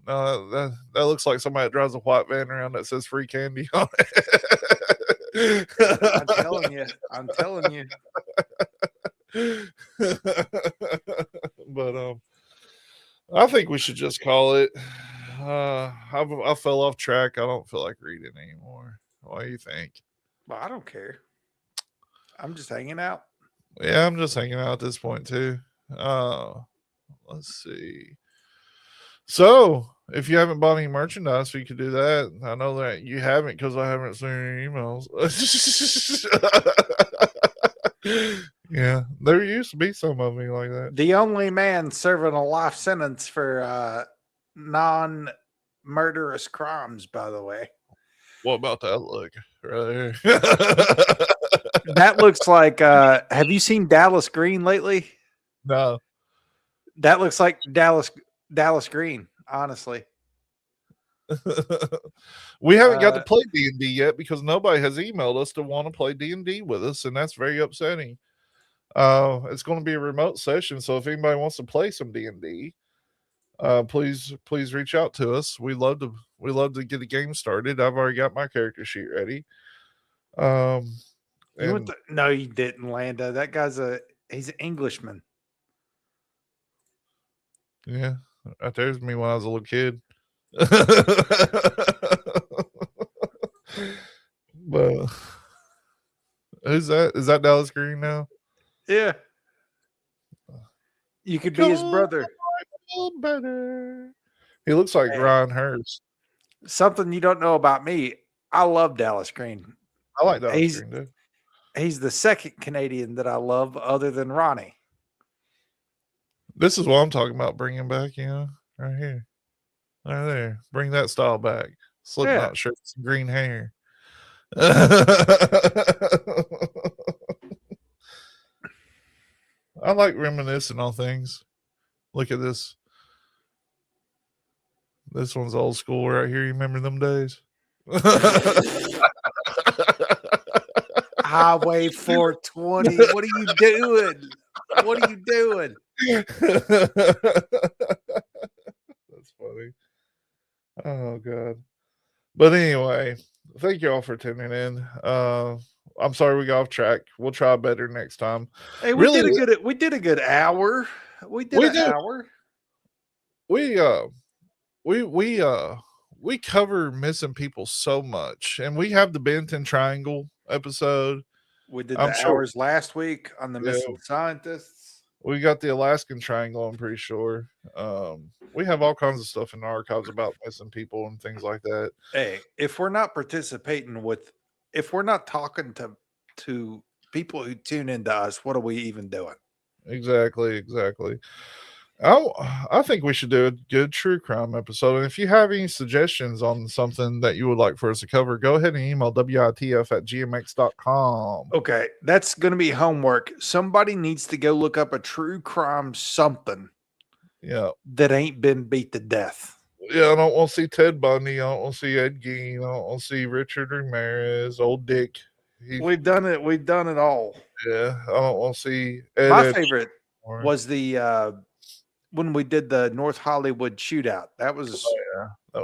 S1: that looks like somebody that drives a white van around that says free candy on it.
S4: I'm telling you.
S1: But I think we should just call it. I fell off track. I don't feel like reading anymore. What do you think?
S4: Well, I don't care. I'm just hanging out.
S1: Yeah, I'm just hanging out at this point too. Let's see. So, if you haven't bought any merchandise, we could do that. I know that you haven't because I haven't seen any emails. Yeah, there used to be some of me like that.
S4: The only man serving a life sentence for non-murderous crimes, by the way.
S1: What about that look right here?
S4: That looks like have you seen Dallas Green lately?
S1: No.
S4: That looks like Dallas Green, honestly.
S1: We haven't got to play D&D yet because nobody has emailed us to want to play D&D with us, and that's very upsetting. It's going to be a remote session, so if anybody wants to play some D&D, please reach out to us. We love to get a game started. I've already got my character sheet ready.
S4: No, you didn't, Landa. That guy's he's an Englishman.
S1: Yeah, right there's me when I was a little kid. But who's that? Is that Dallas Green now?
S4: Yeah. You could be his brother.
S1: Better. He looks like Ryan Hurst.
S4: Something you don't know about me. I love Dallas Green.
S1: I like Dallas Green, dude.
S4: He's the second Canadian that I love other than Ronnie.
S1: This is what I'm talking about bringing back, right here. Right there. Bring that style back. Slipknot shirts and green hair. I like reminiscing on things. Look at this. This one's old school right here. You remember them days?
S4: Highway 420. What are you doing? What are you doing?
S1: That's funny. Oh God. But anyway, thank you all for tuning in. I'm sorry we got off track. We'll try better next time.
S4: Hey, we did a good hour. We did an hour.
S1: We cover missing people so much, and we have the Benton Triangle episode.
S4: We did the hours last week on the missing scientists.
S1: We got the Alaskan Triangle, I'm pretty sure. We have all kinds of stuff in the archives about missing people and things like that.
S4: Hey, if we're not if we're not talking to people who tune into us, what are we even doing?
S1: Exactly. Oh, I think we should do a good true crime episode. And if you have any suggestions on something that you would like for us to cover, go ahead and email witf@gmx.com.
S4: Okay, that's going to be homework. Somebody needs to go look up a true crime something
S1: Yeah.
S4: that ain't been beat to death.
S1: Yeah, I don't want to see Ted Bundy. I don't want to see Ed Gein. I don't want to see Richard Ramirez, old Dick.
S4: We've done it. We've done it all.
S1: Yeah, I don't want to see Ed.
S4: My
S1: Ed
S4: favorite
S1: Sheeran.
S4: was the when we did the North Hollywood shootout. That was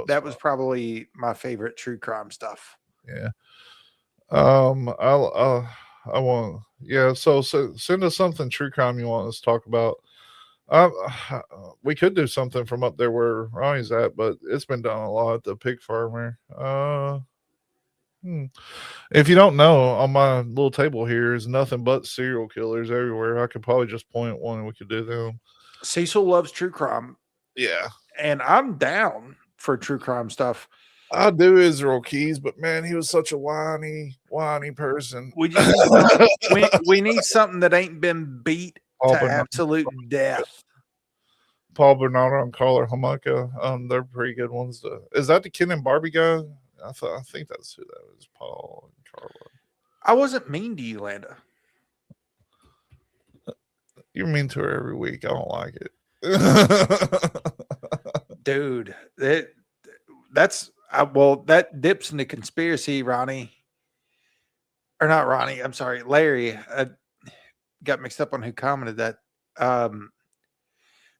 S4: that was probably my favorite true crime stuff.
S1: Yeah. I want. Yeah. So send us something true crime you want us to talk about. We could do something from up there where Ronnie's at, but it's been done a lot. The pig farmer. If you don't know, on my little table here is nothing but serial killers everywhere. I could probably just point at one and we could do them.
S4: Cecil loves true crime.
S1: Yeah.
S4: And I'm down for true crime stuff.
S1: I do Israel Keys, but man, he was such a whiny person.
S4: We just we need something that ain't been beat to absolute death.
S1: Paul Bernardo and Carla Homaka. They're pretty good ones. Is that the Ken and Barbie guy? I think that's who that is. Paul and Carla.
S4: I wasn't mean to you, Landa.
S1: You're mean to her every week. I don't like it.
S4: Dude, that dips into conspiracy, Ronnie. Or not Ronnie, I'm sorry, Larry. I got mixed up on who commented that.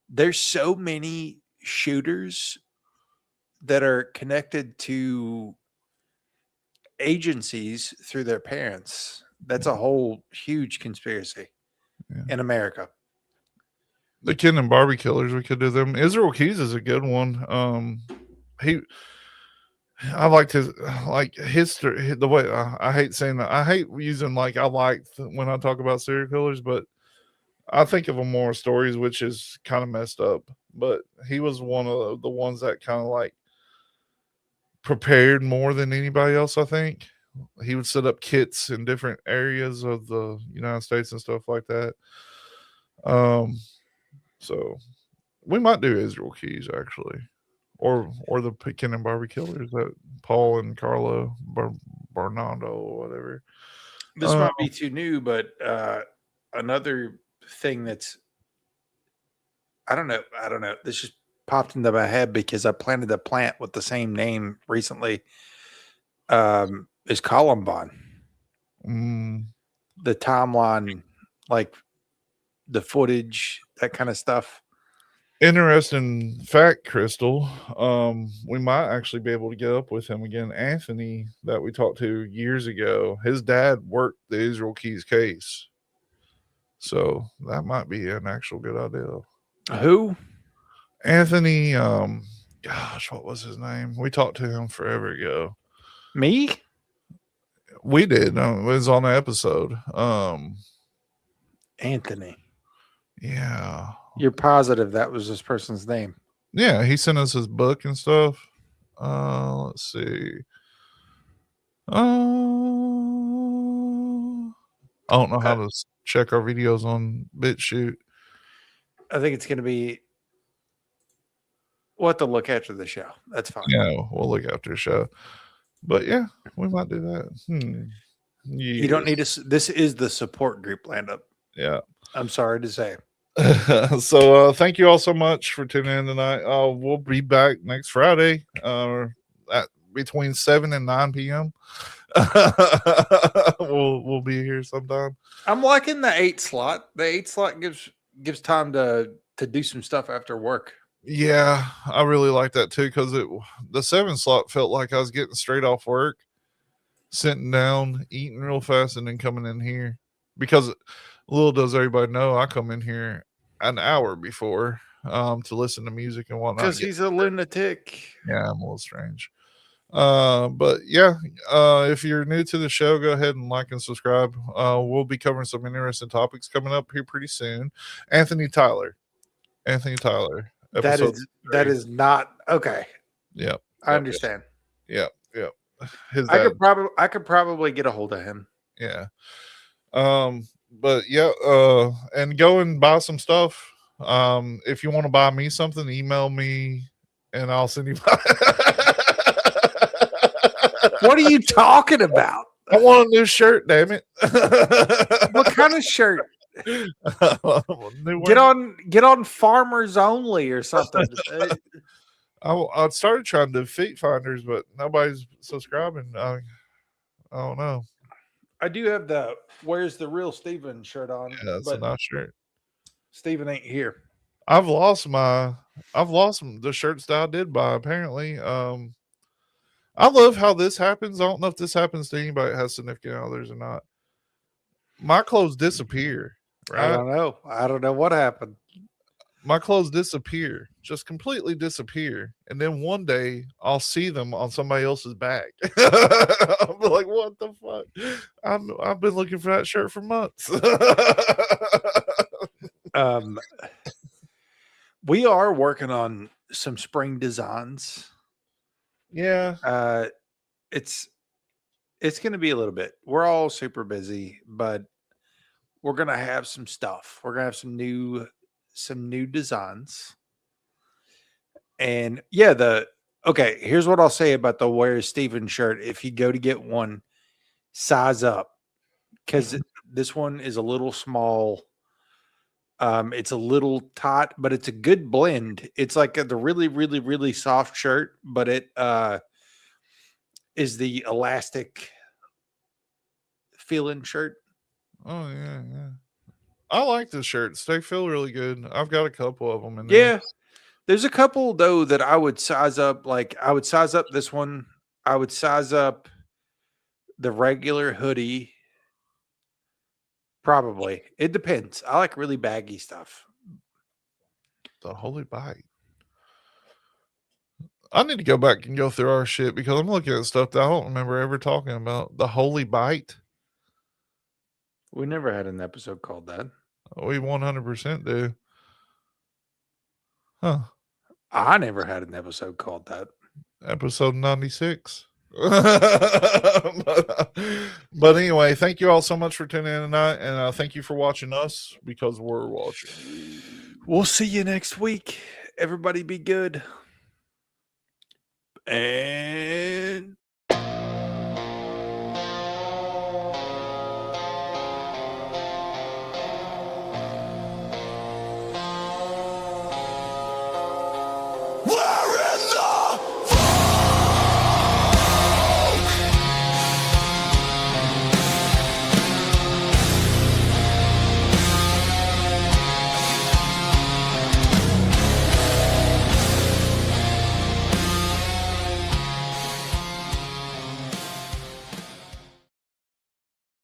S4: There's so many shooters that are connected to agencies through their parents. That's a whole huge conspiracy in America.
S1: The Ken and Barbie killers, we could do them. Israel Keys is a good one. I liked his history. The way I hate saying that. I hate using I like when I talk about serial killers, but I think of them more stories, which is kind of messed up. But he was one of the ones that kind of prepared more than anybody else. I think he would set up kits in different areas of the United States and stuff like that. So we might do Israel Keys actually, or the Ken and Barbie killers, that Paul and Carla Bernardo or whatever.
S4: This might be too new, but another thing that's I don't know. This just popped into my head because I planted a plant with the same name recently. Is Columbine. The timeline, the footage, that kind of stuff.
S1: Interesting fact, Crystal. We might actually be able to get up with him again. Anthony, that we talked to years ago, his dad worked the Israel Keys case. So that might be an actual good idea.
S4: Who?
S1: Anthony, gosh, what was his name? We talked to him forever ago.
S4: Me?
S1: We did. It was on the episode.
S4: Anthony.
S1: Yeah.
S4: You're positive that was this person's name?
S1: Yeah, he sent us his book and stuff. Let's see. I don't know how to check our videos on BitChute.
S4: I think it's going to be. We'll have to look after the show. That's fine.
S1: Yeah, we'll look after the show. But yeah, we might do that.
S4: You don't need to. This is the support group, Landa.
S1: Yeah.
S4: I'm sorry to say.
S1: So thank you all so much for tuning in tonight. We'll be back next Friday at between 7 and 9 p.m. we'll be here sometime.
S4: I'm liking the 8 slot. The 8 slot gives time to do some stuff after work.
S1: Yeah, I really like that too, because the 7 slot felt like I was getting straight off work, sitting down, eating real fast, and then coming in here. Because little does everybody know, I come in here an hour before to listen to music and whatnot.
S4: Because he's a lunatic.
S1: Yeah, I'm a little strange. But yeah, if you're new to the show, go ahead and like and subscribe. We'll be covering some interesting topics coming up here pretty soon. Anthony Tyler.
S4: That is not okay.
S1: Yep.
S4: I understand.
S1: Yep.
S4: I could probably get a hold of him.
S1: Yeah. But yeah, and go and buy some stuff. If you want to buy me something, email me and I'll send you.
S4: What are you talking about?
S1: I want a new shirt, damn it.
S4: What kind of shirt?
S1: New
S4: Get
S1: one.
S4: on Farmers Only or something.
S1: I started trying to feet finders, but nobody's subscribing. I don't know.
S4: I do have the "Where's the Real Steven" shirt on,
S1: Yeah, it's a
S4: but
S1: nice shirt.
S4: Steven ain't here.
S1: I've lost the shirts that I did buy. Apparently, I love how this happens. I don't know if this happens to anybody that has significant others or not. My clothes disappear,
S4: I
S1: right?
S4: don't know. I don't know what happened.
S1: My clothes disappear, just completely disappear. And then one day I'll see them on somebody else's back. I'll be like, what the fuck? I've been looking for that shirt for months.
S4: We are working on some spring designs.
S1: Yeah.
S4: It's going to be a little bit. We're all super busy, but we're going to have some stuff. We're going to have some new designs. And yeah, okay, here's what I'll say about the Where's Steven shirt. If you go to get one, size up, because this one is a little small. It's a little tight, but it's a good blend. It's like the really, really, really soft shirt, but it is the elastic feeling shirt.
S1: Oh yeah. I like the shirts. They feel really good. I've got a couple of them in there.
S4: Yeah. There's a couple though that I would size up. Like I would size up this one. I would size up the regular hoodie. Probably. It depends. I like really baggy stuff.
S1: The Holy Bite. I need to go back and go through our shit because I'm looking at stuff that I don't remember ever talking about. The Holy Bite.
S4: We never had an episode called that.
S1: We 100% do. Huh.
S4: I never had an episode called that.
S1: Episode 96. but anyway, thank you all so much for tuning in tonight. And thank you for watching us because we're watching.
S4: We'll see you next week. Everybody be good. And